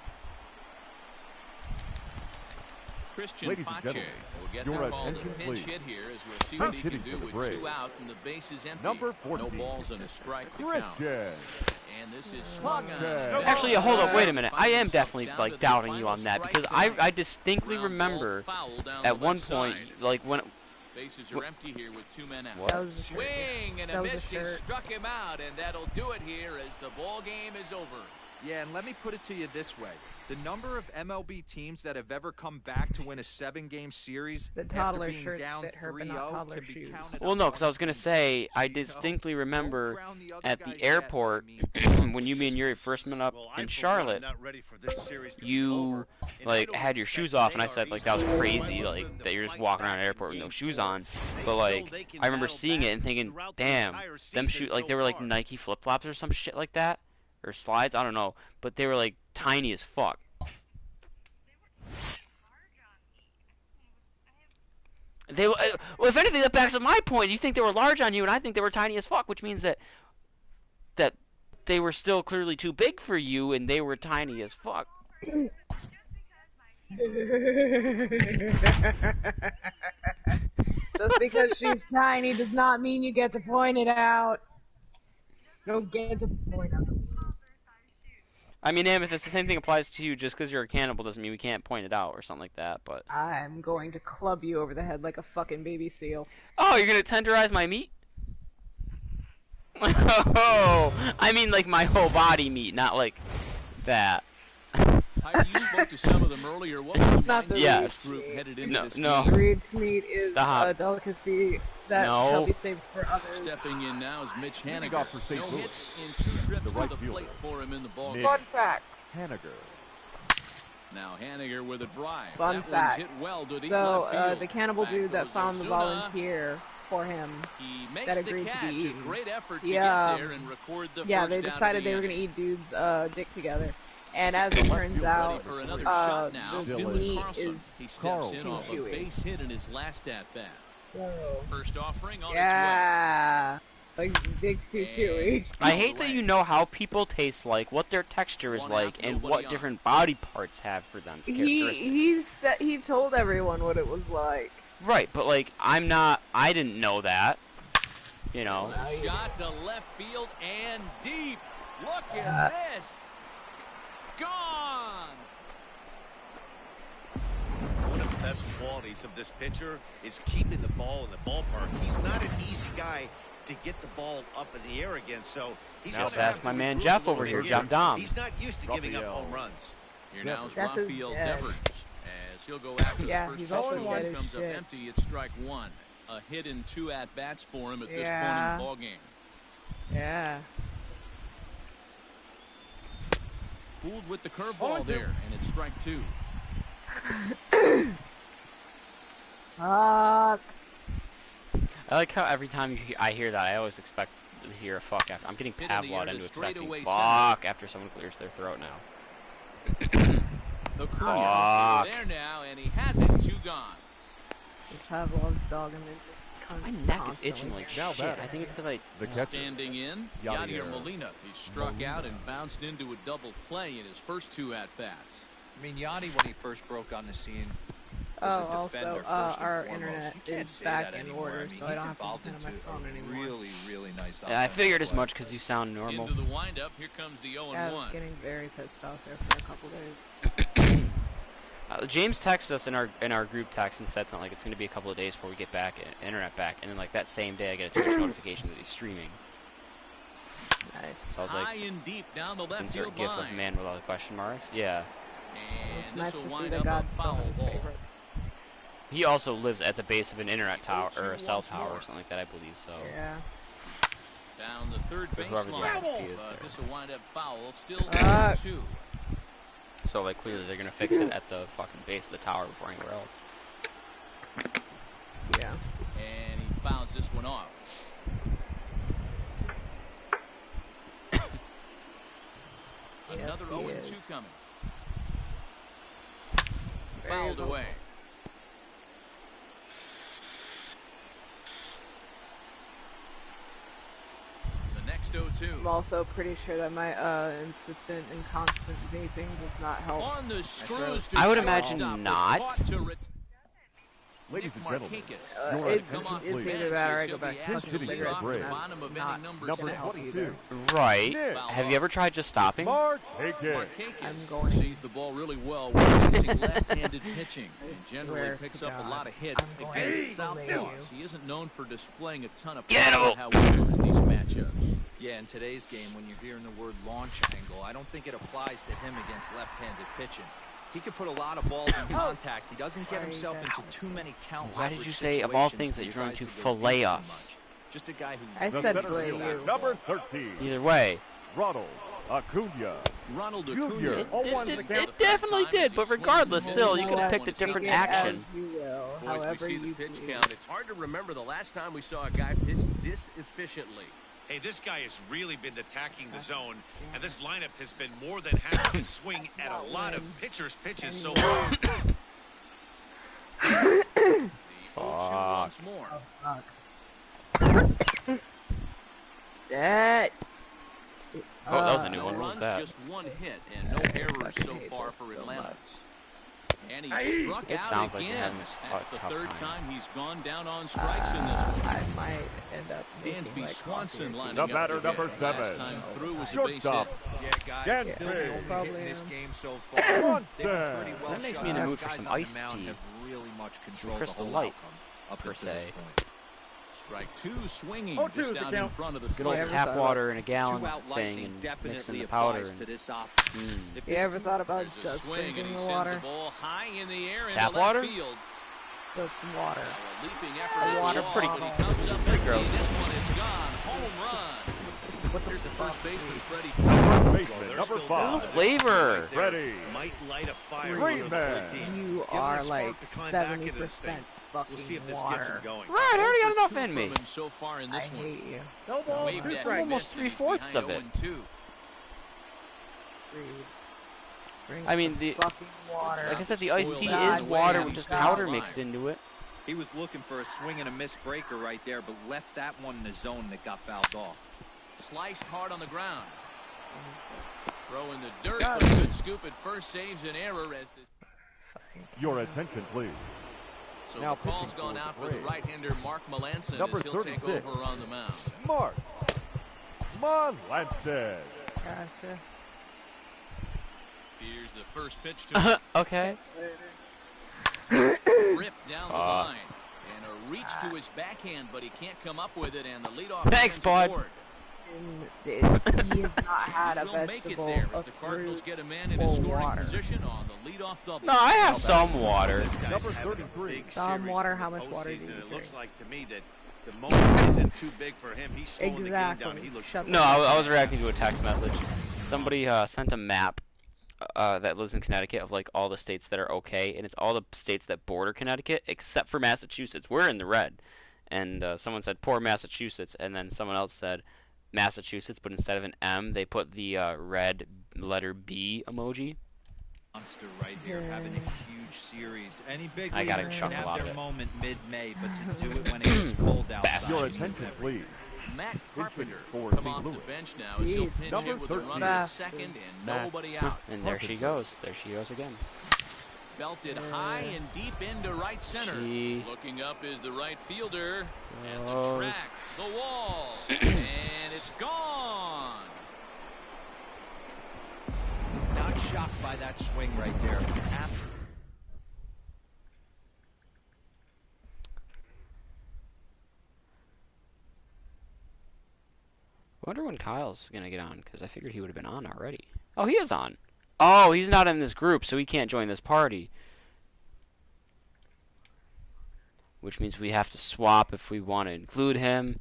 Christian Ladies and Pache gentlemen, will get your the call to attention, pinch please. hit here as we'll see what he can Hitting do for the with Braves. 2 out and the bases empty. Number No 14, balls and a strike to count. Christian. And this is swung on. Pache. Actually, hold up, wait a minute. I Finds am himself definitely down to like the doubting you final on that strike because zone. I distinctly Ground remember ball foul down at the one left point, side. like when Bases are empty here with 2 men out. What? That was a shirt. Swing and a That was a miss. He shirt. struck him out, and that'll do it here as the ball game is over. Yeah, and let me put it to you this way. The number of MLB teams that have ever come back to win a 7-game series The after toddler being shirts down fit her, but 3-0 not toddler can be shoes. counted well, on no, one because I was gonna say I hand. So, distinctly don't remember crown the other at guys the yet, airport I mean, when you me and Yuri first met up Well, I, in for one, Charlotte. am not ready for this series to be You over, and I like don't had your expect shoes off, and I they said are like that was easy. crazy, Well, like the that you're just fight walking around back an in airport with game no shoes 4, on. they But show like they can I remember battle seeing it back and thinking, throughout the damn, entire them season shoes like so they were like far. Nike flip flops or some shit like that, or slides. I don't know, but they were like tiny as fuck. They well, if anything, that backs up my point. You think they were large on you, and I think they were tiny as fuck, which means that they were still clearly too big for you, and they were tiny as fuck. Just because she's tiny does not mean you get to point it out. You don't get to point out. I mean, Amethyst, it's the same thing applies to you. Just because you're a cannibal doesn't mean we can't point it out or something like that. But I'm going to club you over the head like a fucking baby seal. oh, you're gonna tenderize my meat? Oh, I mean like my whole body meat, not like that. Heidi, you spoke to some of them earlier. What was the Not the mindset Yes. of this group headed into No, this no. game? Reed's meat is Stop. a delicacy that No. shall be saved for others. Stepping in now is Mitch Leading Haniger. off for St. No Louis, hits in 2 trips the to right the fielder, plate for him in the ball Mitch. game. Fun fact. Haniger. Now Haniger with a drive. Fun that fact. one's hit well to the So, left field. the cannibal Back dude that goes found the Ozuna. volunteer for him He makes that the agreed to catch. be A eaten. great effort to Yeah, get there and record the yeah, first they down of decided the they were going to inning. eat dude's dick together. And as it turns Ready out, for another shot now. the Dylan meat Carlson. is He steps in too off a chewy. base hit in his last at bat. So, First offering on yeah, like dick's too its way. chewy. And I fouled hate that away. you know how people taste like, what their texture is One like, out, and nobody what on. different body parts have for them. He told everyone what it was like. Right, but like, I didn't know that. You know. A shot to left field and deep. Look at this. Gone. One of the best qualities of this pitcher is keeping the ball in the ballpark. He's not an easy guy to get the ball up in the air again, so he's Now going to let's have ask to my man regroup Jeff a over little here, bit Jeff Dom. He's not used to giving up home runs. Here now is Jeff is Rafael dead. Devers. As he'll go after Yeah, the first he's pitch. also The dead one as comes up shit. empty. It's strike one. A hit and 2 at-bats for him at this point in Yeah. the ballgame. Yeah. Fooled with the curveball there, and it's strike 2. Fuck. I like how every time I hear that, I always expect to hear a fuck after. I'm getting Hit in the air Pavlov to into straightaway expecting center. fuck after someone clears their throat now. Acuna there now, and he has it. 2 gone. Pavlov's dog him into My neck is itching like Now shit. batting. I think it's because I. The catcher. Standing in, Yadier Yadier Molina. He struck out and bounced into a double play in his first 2 at-bats. I mean, Yachty, when he first broke on the scene, Oh, was a also, defender first and our foremost. internet You can't is say back that in anymore. order, I mean, so I he's don't have to involved depend on my into phone a anymore. really, really nice. Yeah, I figured as offensive much because you sound normal. Into the windup, here comes the 0-1. Yeah, I was getting very pissed off there for a couple days. James texted us in our group text and said something like it's going to be a couple of days before we get back internet back, and then like that same day I get a Twitch notification that he's streaming. Nice. So I was High like, and deep down the left insert field gif line. of man with all the question marks. Yeah. And It's nice this to will see wind that up a God's still foul his ball. favorites. He also lives at the base of an internet tower or a 0-2 cell once tower more. or something like that, I believe. So. Yeah. Down the third Or whoever the baseline. ISP is there. This will wind up foul. Still Ah. 2. So like clearly they're gonna fix it at the fucking base of the tower before anywhere else. Yeah. And he fouls this one off. Another Yes, he 0-2 is. coming. Very Fouled vocal. away. The next 0-2. I'm also pretty sure that my insistent and constant vaping does not help. On the screws to I would shortstop, imagine but not. caught to Ladies and gentlemen, It's either that or I go back to Here's smoking to the cigarettes, bridge. and that's not number help 22. either. Right. Nick. Have you ever tried just stopping? Marquez. I'm going- sees the ball really well when facing left-handed pitching I and generally swear picks to up a God, lot of hits I'm going against to obey southpaws. you. He isn't known for displaying a ton of Get power, him! however, in these matchups. Yeah, in today's game, when you're hearing the word launch angle, I don't think it applies to him against left-handed pitching. He can put a lot of balls in contact. He doesn't get himself into too many count. Why did leverage you say, of all situations things, that when you're he going tries to go deep fillet too us? much? Just a guy who. I The said center play fielder, you. number 13. Either way. Ronald Acuna. Ronald Junior. Acuna. It definitely did, but regardless, still, you could have picked a different Take it action. as you will, Boys, we however see the you pitch please. count. It's hard to remember the last time we saw a guy pitch this efficiently. Hey, this guy has really been attacking the zone, and this lineup has been more than happy to swing at a lot of pitchers' pitches so far. The 0-2 once more. That. Oh, that was a new No one. What was runs, that? just one hit, and no errors so far for Atlanta. And he struck It out sounds like you're again. having a That's the tough third time. time he's gone down on strikes in this one. I might end up making Dansby like Swanson coffee or lining The up batter, to number hit. Last 7. time through was a base hit. Shortstop. Yeah, guys, Gansby. still the only hit Probably in this am. game so far. They've been Swanson. pretty well That makes shut me in the down. mood for Guys some on the iced mound tea. have really much controlled the Crystal whole Light, outcome up per until this se. point. Strike 2 swinging. 0-2 Just the down in count. front of the Good old slot. ever tap thought water in a gallon Two-out thing lightning and mix in definitely the powder. applies And, to this offense. Mm. If You this ever team- thought about There's a just swing, and drinking he the sends water? the ball high in the air Tap into water? left field. Just some water. Now a leaping effort A at the water wall, pretty- but he comes up empty. gross. This one is gone. Home run. What the Here's the fuck? first baseman, Freddie First Freeman. baseman, They're number still 5. down. Flavor. Right there Ready. might light a fire Freeman. under the whole team. You Give it a are spark like to climb back into this 70% thing. fucking We'll see if this water. gets him going. Right, I already got enough in me. So far in I this one. hate you. No so ball. much. Waved Good at strike. him, Almost missed, and he's 3/4 of behind it. 0-2. Bring I mean, some the fucking water. like I said, the iced tea Spoiled is that water way, with he's just got powder survived. mixed into it. He was looking for a swing and a miss breaker right there, but left that one in the zone that got fouled off. Sliced hard on the ground. Throw in the dirt, Got but a it. good scoop at first, saves an error as this. Your attention, please. So Now the call's pitching gone for out the for the Braves. right-hander Mark Melanson Number as he'll take 36. over on the mound. Mark Melanson. Gotcha. Here's the first pitch to him. Okay. Ripped down the line. And a reach to his backhand, but he can't come up with it, and the leadoff Thanks, man's bud. aboard. He has not had a He will make it vegetable, there a as the Cardinals fruit, get a man in or a scoring water. position on the leadoff double. No, I have some water. This guy's Number having a 33. big Some series water, in the how much water do you postseason. It drink? looks like to me that the moment isn't too big for him. He's slowing the game down. Exactly. He looks Shut No, I was reacting to a text message. Somebody sent a map that lives in Connecticut of like all the states that are okay, and it's all the states that border Connecticut except for Massachusetts. We're in the red. And someone said poor Massachusetts, and then someone else said Massachusetts, but instead of an M, they put the red letter B emoji. Monster right here, having a huge series. Any big I gotta leaguer can chuckle have out their of it. moment mid-May, but to do it when it gets cold outside. Your is attention, everything. please. Matt Carpenter for come St. off Louis. the bench now as he'll Jeez. pinch Number hit with a 13. runner at second and Matt nobody out. And there she goes. There she goes again. Belted high and deep into right center. She Looking up is the right fielder. And the goes. track, the wall, and it's gone. Not shocked by that swing right there. I wonder when Kyle's gonna get on, because I figured he would have been on already. Oh, he is on. Oh, he's not in this group, so he can't join this party. Which means we have to swap if we want to include him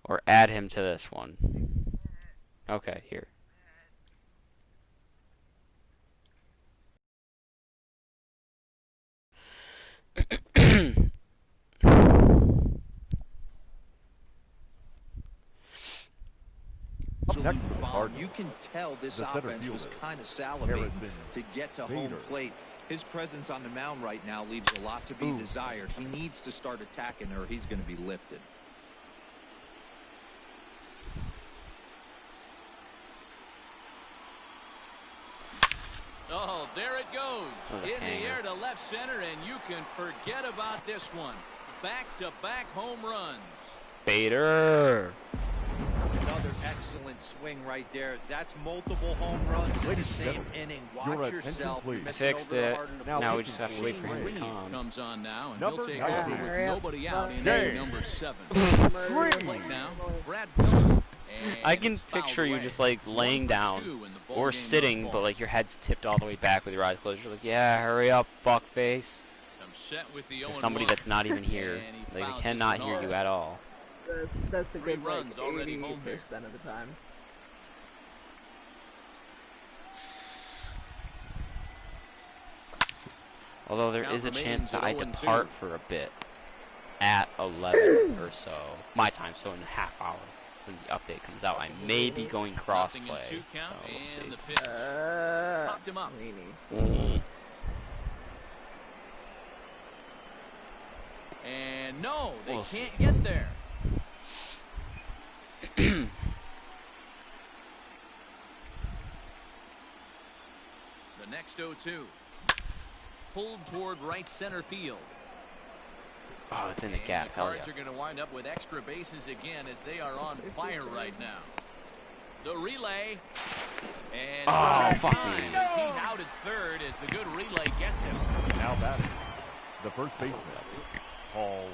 or add him to this one. Okay, here. Up next for the Bob, Cardinals. you can tell this The center offense was fielder, kind of salivating Harrison to get to home Bader. plate. His presence on the mound right now leaves a lot to be Ooh. desired. He needs to start attacking or he's going to be lifted. Oh, there it goes. What a In the hanger. air to left center, and you can forget about this one. Back-to-back home runs. Bader. Another excellent swing right there. That's multiple home runs in the Ladies and same gentlemen, inning. your Watch attention, yourself. please. You're I missing fixed over the it. heart of the Now Now we we just have to wait for him to Reed come. comes on now, and Number he'll take 9. over with Hurry up, nobody out in Dave. inning number 7. Three. Plate now, Brad Pilgrim. I And can it's fouled picture you away. just like 1 laying for down 2 in the ball or game sitting, thus but far. like your head's tipped all the way back with your eyes closed. You're like, yeah, hurry up, fuckface. I'm set with the To 0-1. somebody that's not even here. And he Like, fouls they this cannot one hear off. you at all. That's a 3 good like runs already home here. 80% of the time. Although there Count is a remains chance that at I 0-2. depart for a bit at 11 or so. My time, so in a half hour when the update comes out, I may be going Nothing in crossplay. 2 count, So we'll and the see. pitch. Popped him up. Weenie. And no, they We'll can't see. get there. The next 0-2. Pulled toward right center field. Oh, it's in the And gap. the Hell Cards yes. are going to wind up with extra bases again as they are on fire right now. The relay. And Oh, good fuck time me. as he's out at third as the good relay gets him. Now batting. The first baseman, Paul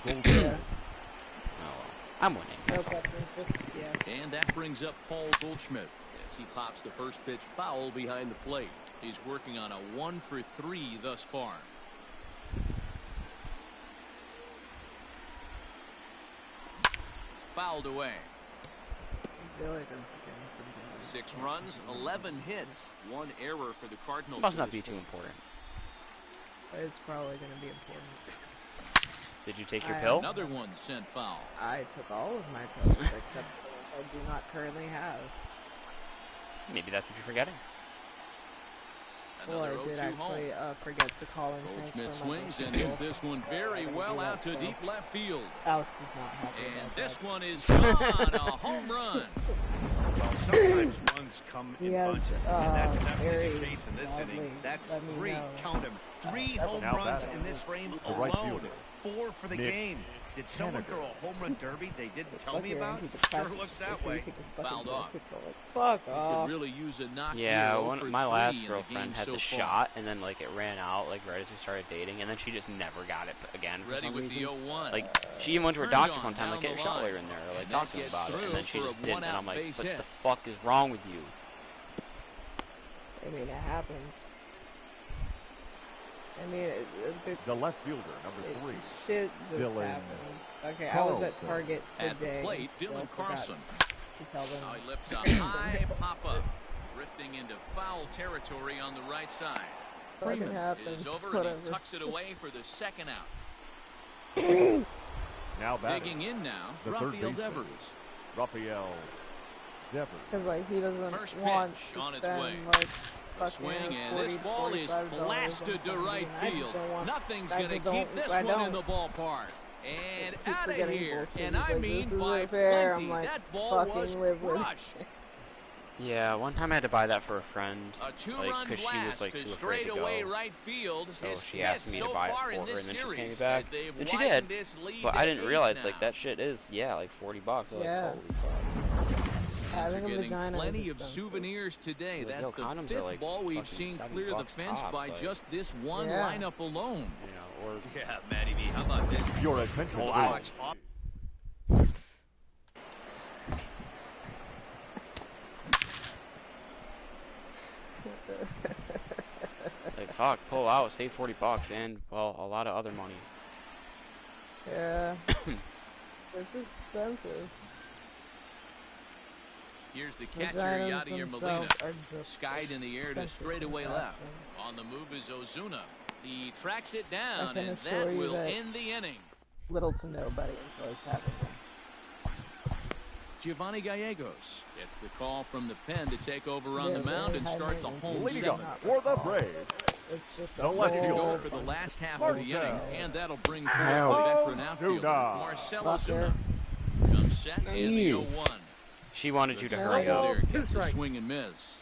Goldschmidt. Oh, well. I'm winning. No That's all. questions, just yeah. And that brings up Paul Goldschmidt as he pops the first pitch foul behind the plate. He's working on a 1 for 3 thus far. Fouled away. I feel like I'm forgetting something. 6 runs, 11 hits, 1 error for the Cardinals. Must to not this be too point. important. It's probably going to be important. Did you take your pill? Another one sent foul. I took all of my pills except I do not currently have. Maybe that's what you're forgetting. Another Well, I did 0-2 home. actually forget to call and Goldschmidt transfer my swings and personal hits this one very well out to deep left field. Alex is not happy And about this that. one is gone, a home run. Well, sometimes runs come in He has, bunches, and that's very definitely the case in this loudly inning. That's let me 3, know. count them, 3 home Now runs batting in this frame the right alone. fielder, 4 for the Nick game. Did someone throw a home run derby they didn't tell me about? Sure looks that way. Fouled off. Fuck Could off. really use a knock Yeah, here, 0 for my 3 last in the girlfriend game had so the far. shot, and then like it ran out like right as we started dating, and then she just never got it again for Ready some with reason. the 0-1. Like she even went to her Turned doctor on one time, like down get the your shot line. while you're in there, or like And talk to that him about gets it, and then she through just for a didn't. And I'm one-out like, base what hit. the fuck is wrong with you? I mean, it happens. I mean, The left fielder, number 3. shit just Dylan happens. Okay, I was at Carlson. Target today. At the plate, and still Dylan forgot Carlson. to tell them. Now he lifts a high pop-up, drifting into foul territory on the right side. Fucking Freeman happens. is over and Whatever. he tucks it away for the second out. Now batting, Digging in now, the third Rafael baseman. Devers. Raphael Devers. Because like he doesn't First want pitch to on its spend way. like The fucking swing, and 40, this ball is $45 blasted to on right fucking- field. I don't want- Nothing's I going to don't- keep this I one in don't. the ballpark. And Keep out of forgetting here. bullshit. And He's I like, mean this isn't by fair. plenty. I'm like, That ball was fucking live with crushed. it. Yeah, one time I had to buy that for a friend, A like two-run because she was blast like to too afraid to straightaway go. right field. So His she asked me to so buy it far for in her, this and then she came series back, as they've and she widened did. this lead But to I didn't 8 realize now. like that shit is like $40. I was Yeah. like, holy fuck. Having Fans are a getting vagina is plenty of expensive. souvenirs today. Like, That's yo, the condoms are, 5th like, ball we've fucking seen $7 clear the fence tops, by like- just this one Yeah. lineup alone. You know, or Yeah, Matty B, how about this? Your attention, Wow. please. Watch off. like fuck, pull out, save $40, and well, a lot of other money. Yeah. It's expensive. Here's the catcher, Vaginas Yadier Molina. themselves are just Skied in the air to expensive straightaway left. contraptions. On the move is Ozuna. He tracks it I down, can and assure that you will that- end the inning. Little to nobody enjoys having them. Giovanni Gallegos gets the call from the pen to take over on They're the mound very and high start the maintenance. home Leading seventh. up for the Braves, It's just a The left Ready to fielder. go for the last half of the Marcell inning, and that'll bring forth Ozuna. the veteran outfielder, Marcell Ozuna. Comes set in the 0-1. She wanted you to The hurry slider up. there gets a swing and miss.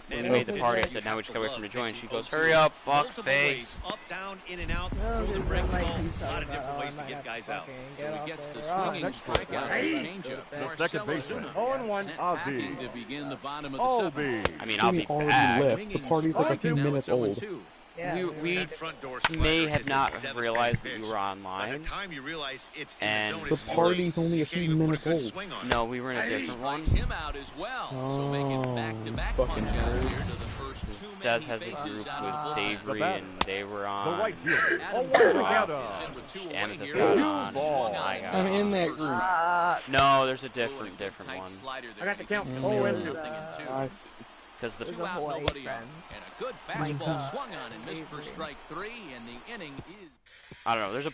We made the party. I said, now we just gotta wait for him to join. She goes, hurry up, fuck face. Up, down, in and out, No, throw the because break I'm like, ball. he's A lot talking of different about, ways I to might get have to guys out. fucking So get he off gets the later on. swinging Next strikeout one. and a changeup. The Marcell second baseman, Ozuna 0-1 sent Ozzy. packing to begin the bottom of the seventh. Obi. I mean, I'll be Jimmy already back. left. Swinging The party's like a few strike, now minutes it's old. 0-2. Yeah, We That front door may slider have is a not devastating realized that pitch. you were By online. the time you realize it's in And the zone, The it's too party's late. only a You can't few even put minutes good old. swing on it. No, we were in a different one. Strikes him out as well. So making Oh, back-to-back fucking punch-outs nerds. here to the first too Des many has a faces group out with of the Dave bullpen. Ree, and they were The on. right fielder, Adam 0-1 Ross is in with two away Amethyst here. got This on. one swung I on got I'm first in on that first. group. No, there's a Ooh, different good tight one. slider there I got the to keep count. him Oh, with and nothing in two. I see. Because the There's Two a out, Hawaii nobody out. friends. And a good fastball swung on and missed for strike three, and the inning is I don't know. There's a.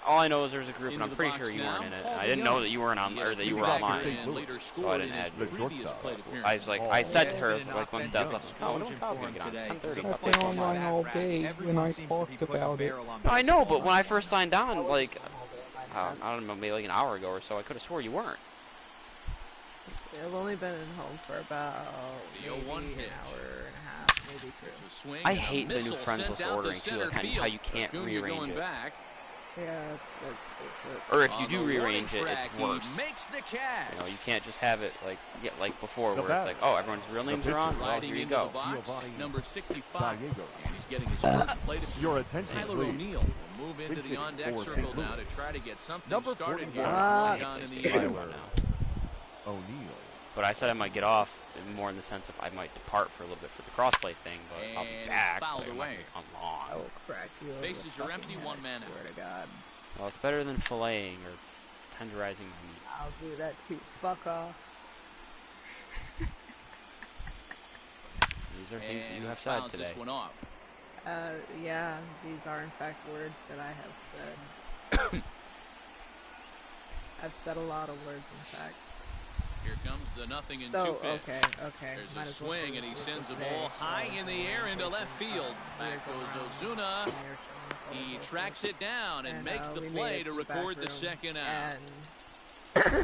All I know is there's a group, and into I'm the pretty box sure you now. weren't in it. Paul I didn't DeYoung. know that you weren't on, He or had a that you were two-bagger online. and later So I scored didn't in his add the previous shortstop. plate appearance. I was like, Oh, I said yeah. to her, like when Steph left, oh, when Kyle's gonna get on? It's 10:30. I've been online all day when I talked about it. No, I know, but when I first signed on, like, I don't know, maybe like an hour ago or so, I could have swore you weren't. I've only been at home for about The maybe 0-1 an pitch. hour and a half, maybe two. There's a swing I and a hate the new missile friends sent list out to ordering too, center like how field. you can't Acuna rearrange going it. back. Yeah, that's bullshit. Or if you On do the rearrange it, warning it's track, worse. He makes the catch. You know, you can't just have it like before, The where it's batter. like, oh, everyone's real names are on. Well, Riding here you into go. the box, Giovanni number 65. Gallegos. And he's getting his first plate Your appearance. attention, Tyler please. O'Neill will move into Big the city on-deck for circle St. now Louis. to try to get something Number started 41. here. Ah. Down in the Stay eighth. right now. O'Neill. But I said I might get off, more in the sense of I might depart for a little bit for the crossplay thing, but I'll And be it's back. fouled Like, I'm away. not gonna come on. I will crack you over Bases the are fucking empty, head, one man I swear out. to God. Well, it's better than filleting or tenderizing meat. I'll do that too. Fuck off. These are things that And you have he said fouls today. this one off. Yeah, these are in fact words that I have said. I've said a lot of words, in fact. Here comes the 0-2 pitch. Okay. There's Might a as well swing, and he finish sends the this ball today. high in the air into left field. Back goes Ozuna. He tracks it down and makes the play to record the second out.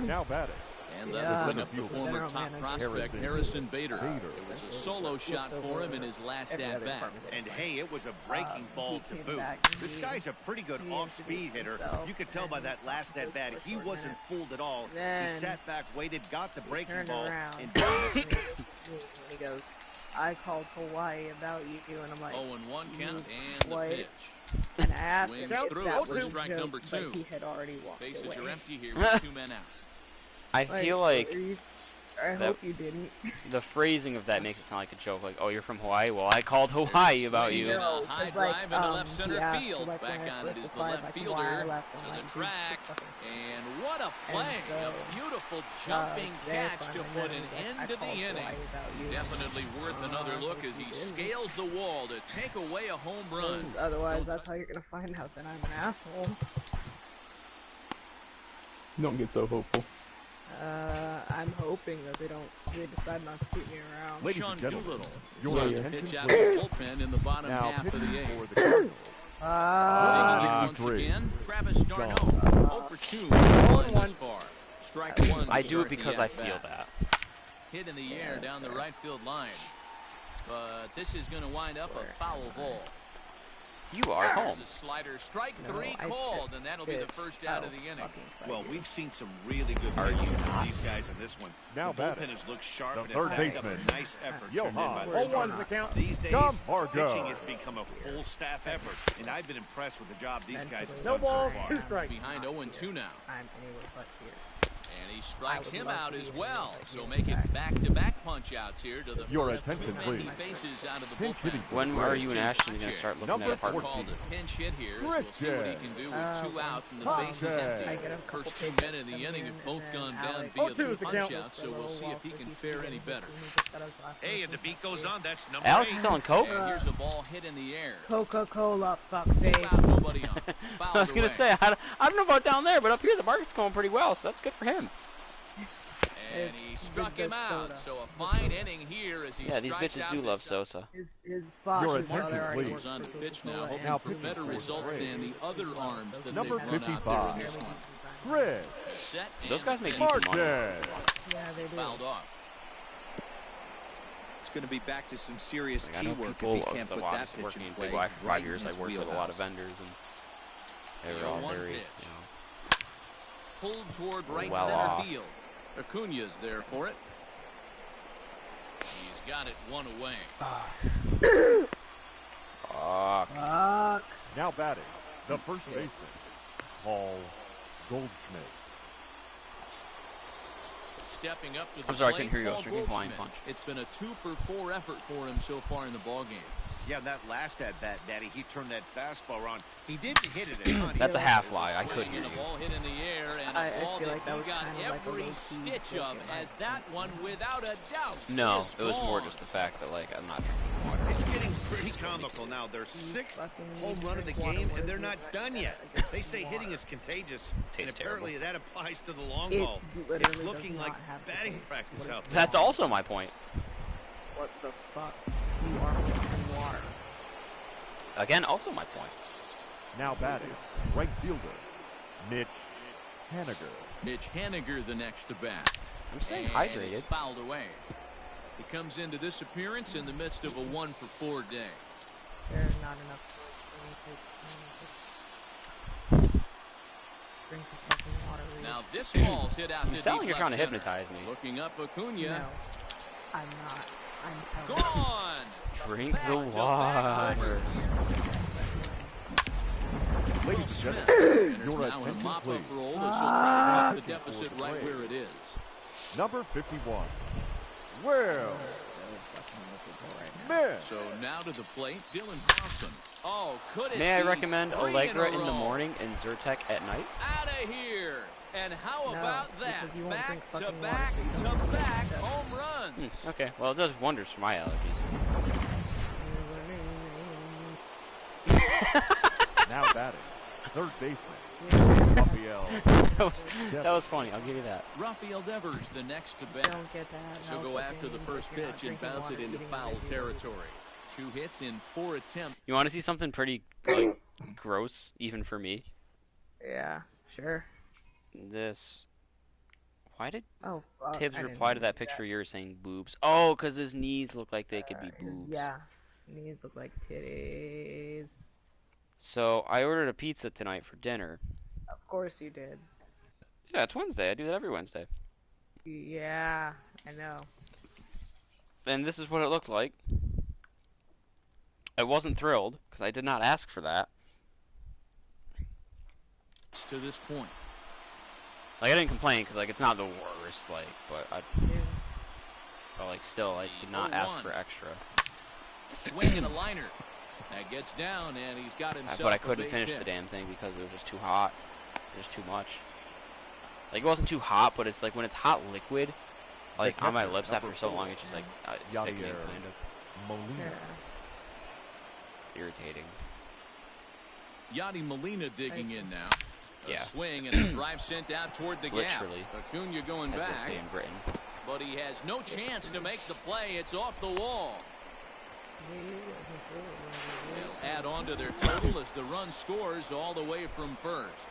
Now batting. And that will bring up the former top prospect, Harrison Bader. It was a solo shot for him in his last at-bat. And hey, it was a breaking ball to boot. This guy's a pretty good off-speed hitter. You could tell by that last at-bat he wasn't fooled at all. He sat back, waited, got the breaking ball, and he goes, I called Hawaii about you, and I'm like, 0-1 count, and the pitch. And I asked him Swings if through that for was strike joke, number 2. but he had already walked Bases away. are empty here with 2 men out. I feel like I hope you didn't. The phrasing of that makes it sound like a joke. Like, oh, you're from Hawaii? Well, I called Hawaii about you. No, High drive into left center field. Back on it is the left fielder to the track. And what a play. A beautiful jumping catch to put an end to the inning. Definitely worth another look as he scales the wall to take away a home run. Otherwise, that's how you're going to find out that I'm an asshole. Don't get so hopeful. I'm hoping that they decide not to keep me around. Ladies and gentlemen, your attention Pitch out of the bullpen in the bottom half of the 8th. Taking it once again, Travis d'Arnaud, 0 for 2 thus far. Strike 1. I do it because I feel that. Hit in the air down the right field line. But this is going to wind up a foul ball. You are home. There's a slider, strike 3 called, and that'll be the first out of the inning. Well, we've seen some really good pitching from these guys in this one. Now the batting. bullpen has looked sharp The and third backed up baseman, a nice effort turned in by the Johan. starter. The count. These days, Camargo. pitching has become a full staff effort, and I've been impressed with the job these guys have No done so balls, far. 2 strikes. Behind 0-2 now. I'm anywhere but here. And he strikes him love out to as be well. here. So make it back-to-back punch-outs here to the Your first 2 attention, men please. he faces out of the Pinch bullpen. hitting. When are you and Ashton going to start looking Number at apartments? Called a pinch hit here as we'll see what he can do with 2 outs and the base is empty. I get a couple First 2 pitches men in the from inning him, have both and gone then down Alex- via 0-2 is the the count. punch-out, so we'll see if he can fare any better. Hey, and the beat goes on. That's number Alex 8. is selling Coke? And here's a ball hit in the air. Coca-Cola, 2 outs, fuckface. nobody on. I was going to say, I don't know about down there, but up here the market's going pretty well, so that's good for him. And he It's struck the him out, soda. so a fine inning here as he Yeah, these strikes bitches out do this love time. Sosa. His Your foster attention, brother already please. works Goes on to for pitch now, Coca-Cola, hoping Now for pitching better for results Ray. than the other arms that Number they've run out there 55. in this one. Chris Set Those and guys make pitch. decent money. Martin. Yeah, they do. Fouled off. It's going to be back to some serious Like, I know teamwork if people he can't put that obviously pitch working in in play Big Y for 5 right years. in I his worked with a lot of wheelhouse. vendors, and they were all 0-1 very, pitch. you know, Pulled toward right well center off. field. Acuna's there for it. He's got it 1 away. Fuck. Fuck. Now batting. The first baseman, Paul Goldschmidt. Stepping up to the I'm sorry, I plate, couldn't hear you. I was Paul drinking flying Goldschmidt. punch. It's been a 2-for-4 effort for him so far in the ballgame. Yeah, that last at-bat, Daddy, he turned that fastball around. He did hit it a ton. That's a half fly. I could Swing hear and a you. ball hit in the air, and I a ball feel that like that he was got kind of like a every low-key stitch joke of, in my as that sense. one, without a doubt, No, is it was more gone. just the fact that, like, I'm not. It's getting pretty comical now. Their 6th home run of the game, and they're not done yet. They say hitting is contagious, and Tastes apparently that applies to the long It ball. literally It's does looking not like have the batting taste. practice What is out there. That's also my point. What the fuck? You are missing water. Again, also my point. Now batting. Right fielder, Mitch Haniger. Mitch Haniger the next to bat. I'm staying And hydrated. it's fouled away. He comes into this appearance in the midst of a 1-for-4 day. There's not enough place for me to drink the fucking water. Now this ball's hit out to You deep sound like you're left trying to center. hypnotize me. Looking up Acuna. No, I'm not. I'm telling you. Gone! Drink the Back-to-back water. homers. Ladies and Smith. gentlemen, And your now in a attention, mop-up please. role as he'll try to keep the deficit right where it is. Number 51, Will So fucking miserable right now. Smith. So now to the plate, Dylan Dawson. Oh, could it May I be recommend 3 Allegra in in a the row? morning and Zyrtec at night? Out of here! And how No, about that? because you won't drink Back to fucking water, back so you to don't need back that. home runs. Okay, well, it does wonders for my allergies. Now batting, third baseman, Raphael. that was funny. I'll give you that. Raphael Devers, the next to bat. Don't get that. So go after the first pitch and bounce it into foul territory. 2 hits in 4 attempts. You want to see something pretty like, gross, even for me? Yeah, sure. This. Why did fuck, Tibbs reply to that picture you were saying boobs? Oh, because his knees look like they could be boobs. Yeah, knees look like titties. So I ordered a pizza tonight for dinner. Of course you did. Yeah, it's Wednesday. I do that every Wednesday. Yeah, I know. And this is what it looked like. I wasn't thrilled, because I did not ask for that. To this point. Like, I didn't complain, because, like, it's not the worst, like, but like, still, I did not ask for extra. Swing and a liner. That gets down, and he's got himself But I couldn't finish the damn thing, because it was just too hot. There's too much. Like, it wasn't too hot, but it's like, when it's hot liquid, like, on my lips after so long, it's just, like, sickening, kind of. Molina. Irritating. Yadi Molina digging in now. A Yeah. swing and a drive sent out toward the Literally. gap. Acuna going As back. they say in Britain. But he has no chance to make the play. It's off the wall. They'll add on to their total as the run scores all the way from first.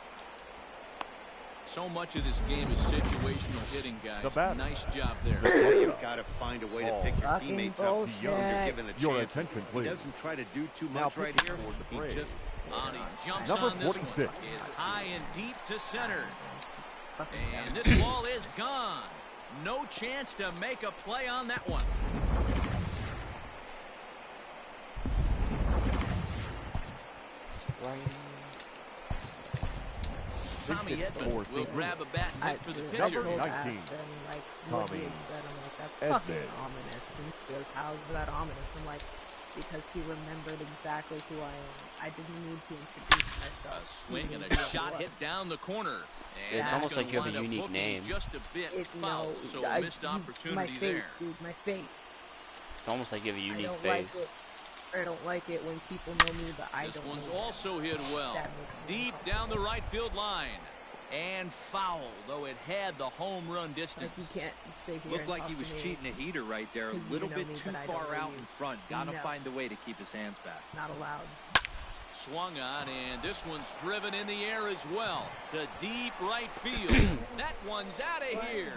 So much of this game is situational hitting, guys. Nice job there. You've got to find a way to pick your teammates up when you're given the Your chance. attention, He please. doesn't try to do too much right here. He just He jumps Number on this 46. one. It's high and deep to center. And this ball is gone. No chance to make a play on that one. Tommy Edman will grab a bat and hit for the pitcher. Number 19. Like, Tommy what he had said, I'm like, that's Edman. fucking ominous. And he goes, how is that ominous? I'm like, because he remembered exactly who I am. I didn't need to introduce myself. A swing and a shot hit down the corner. And It's almost like you have a unique hooking name. Just a bit foul, so a missed opportunity my face, there. dude, my face. It's almost like you have a I unique don't face. like it. I don't like it when people know me, but I This don't one's know them. also hit well. That makes me Deep happy. down the right field line. And foul, though it had the home run distance. Like, you can't sit here Looked and like talk he to was me. cheating a heater right there. A 'Cause you little know bit me, too but I far don't know out you. in front. Gotta No. find a way to keep his hands back. Not allowed. Swung on, and this one's driven in the air as well to deep right field. That one's out of here.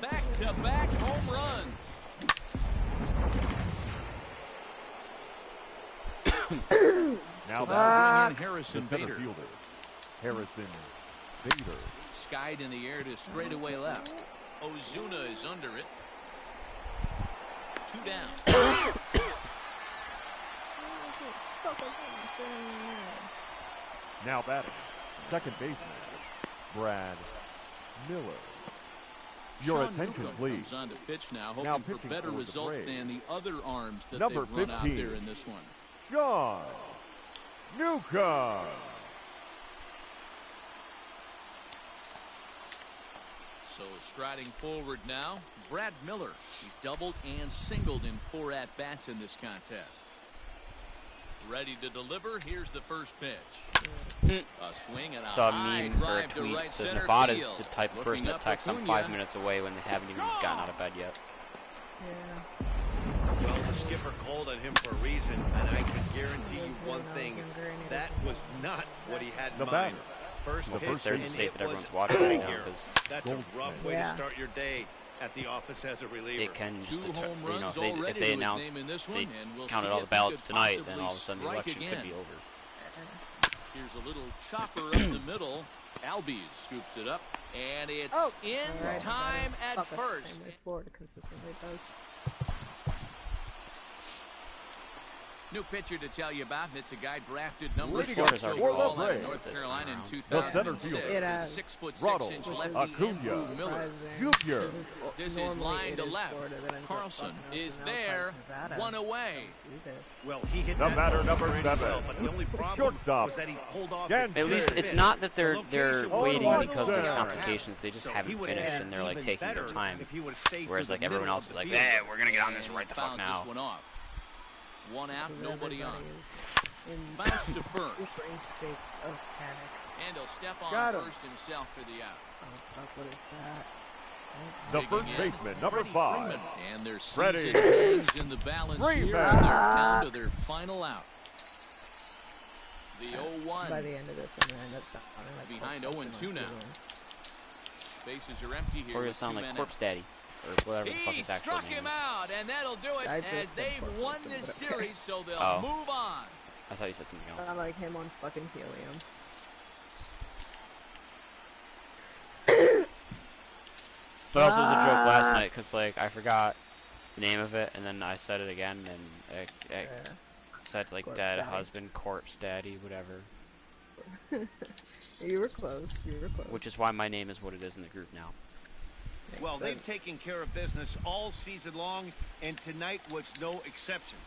Back-to-back home runs. Now So that bring in Harrison the center Bader. fielder, Harrison Bader. Skied in the air to straightaway left. Ozuna is under it. 2 down. Now batting, second baseman, Brad Miller. Your Sean attention, Newcomb please. comes on to pitch now, Now hoping for pitching better for the results Braves. than the other arms that Number they've run out 15. there in this one. John Newcomb. So striding forward now, Brad Miller. He's doubled and singled in 4 at-bats in this contest. Ready to deliver. Here's the first pitch. A swing and a Saw a high meme or a drive to tweet right says center Nevada's field. the type of Looking person that up texts them Acuna. 5 minutes away when they haven't even gotten out of bed yet. Yeah. Well, the skipper called on him for a reason, and I can guarantee you one thing. That was not what he had in The mind. batter. First The pitch, first third and state it that was everyone's watching right now, here. 'cause That's a rough way to Yeah. start your day at the office as a reliever. it can just 2 home you know, runs if they already to they his announce name in this they one, and we'll counted see all the if he ballots could tonight, then possibly all of a sudden the strike election again. could be over. Here's a little chopper up the middle. Albies scoops it up, and it's in Alright, time at fuck us first. The same way Florida consistently does. New pitcher to tell you about, and it's a guy drafted number Leading 6 off for the overall out Braves of North this Carolina in time around. The center 2006. fielder. It The has 6'6" Ronald lefty Acuna Andrew Miller. Junior. This is line to left. Carlson is there, 1 away. Well, he hit The that batter, ball number pretty 7. well, but the only problem Shortstop. was that he pulled off Dan the At least first it's pitch. not that The they're location was waiting Oh, because of these yeah. complications. They just So he haven't would've finished had and they're like even taking their better time. if he would've stayed Whereas through like the everyone middle else of is the like, field. we're gonna get on this And right he the fuck fouls this now. one off. 1 out, nobody on. in Bounce to first. different states of panic. And he'll step Got on him. first himself for the out. Oh fuck, what is that? The Digging first in, baseman, number Freddy 5. Freeman. And their Freddy season hangs in the balance here Freeman. as they're down to their final out. The 0-1. By the end of this, I'm gonna end up sounding like Behind something 0-2 like now. Helium. Bases are empty here. Or you'll with sound 2 like men Corpse out. Daddy. Or whatever the fuck He his actual struck name him is. out, and that'll do it I as just said they've Corpse won System, this but okay. series, so they'll Oh. move on. I thought you said something else. I'm like him on fucking Helium. But also it was a joke last night because like I forgot the name of it and then I said it again and it said like Corpse dead Daddy. husband, corpse daddy, whatever. You were close. You were close. Which is why my name is what it is in the group now. Makes Well, they've sense. taken care of business all season long, and tonight was no exception.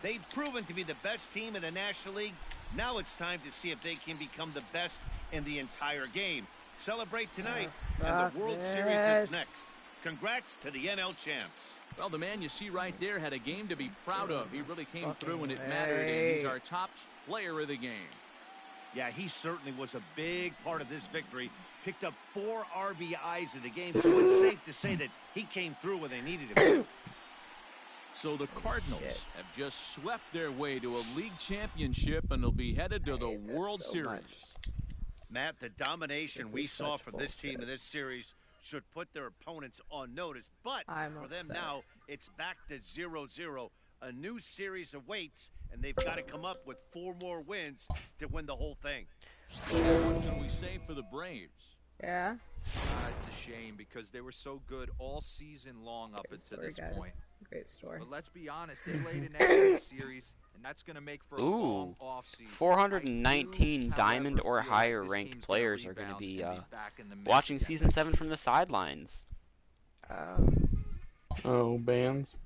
They've proven to be the best team in the National League. Now it's time to see if they can become the best in the entire game. Celebrate tonight, and the World Series is next. Congrats to the NL champs. Well, the man you see right there had a game to be proud of. He really came Fucking through when it mattered, and he's way. our top player of the game. Yeah, he certainly was a big part of this victory. Picked up 4 RBIs in the game, so it's safe to say that he came through when they needed him to. So the Cardinals shit. have just swept their way to a league championship, and they'll be headed to the hate this World so Series. much. Matt, the domination This we is saw such from this team in bullshit. this series should put their opponents on notice. But I'm for them upset. now, it's back to 0-0. A new series awaits, and they've got to come up with 4 more wins to win the whole thing. What can we say for the Braves? Yeah. It's a shame because they were so good all season long up Great until story, this guys. point. Great story. But let's be honest, they laid an extra series, and that's going to make for a long Ooh, offseason. 419 I do, diamond however, or feel higher this ranked team's players are going to rebound be and back in the mix watching again. season 7 from the sidelines. Oh, bands.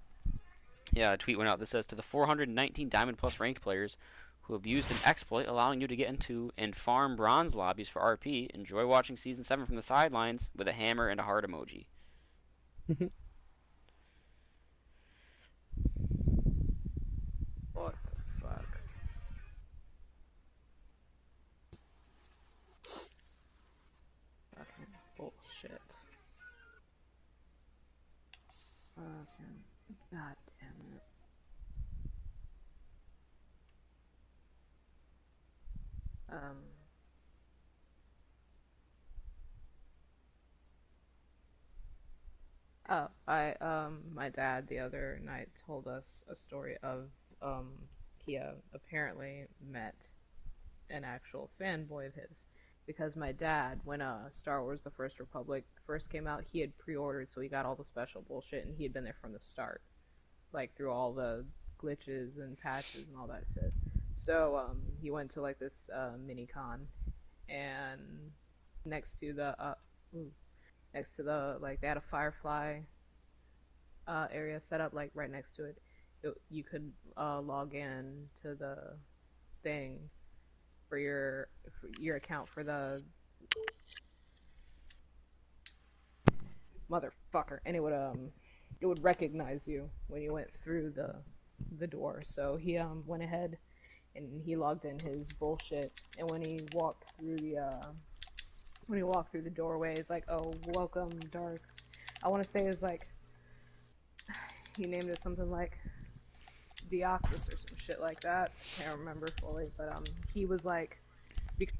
Yeah, a tweet went out that says to the 419 diamond plus ranked players who abused an exploit allowing you to get into and farm bronze lobbies for RP, enjoy watching season 7 from the sidelines with a hammer and a heart emoji. What the fuck? Fucking bullshit. Fucking god damn it. My dad the other night told us a story of, he apparently met an actual fanboy of his. Because my dad, when Star Wars The First Republic first came out, he had pre-ordered, so he got all the special bullshit, and he had been there from the start. Like, through all the glitches and patches and all that shit. So, he went to, like, this mini-con, and next to the, like, they had a Firefly area set up, like, right next to it. You could log in to the thing for your account for the motherfucker, and it would recognize you when you went through the door. So he went ahead and he logged in his bullshit, and when he walked through the doorway, it's like, oh, welcome Darth. I want to say it was like, he named it something like Deoxys or some shit like that. Can't remember fully, but he was like, because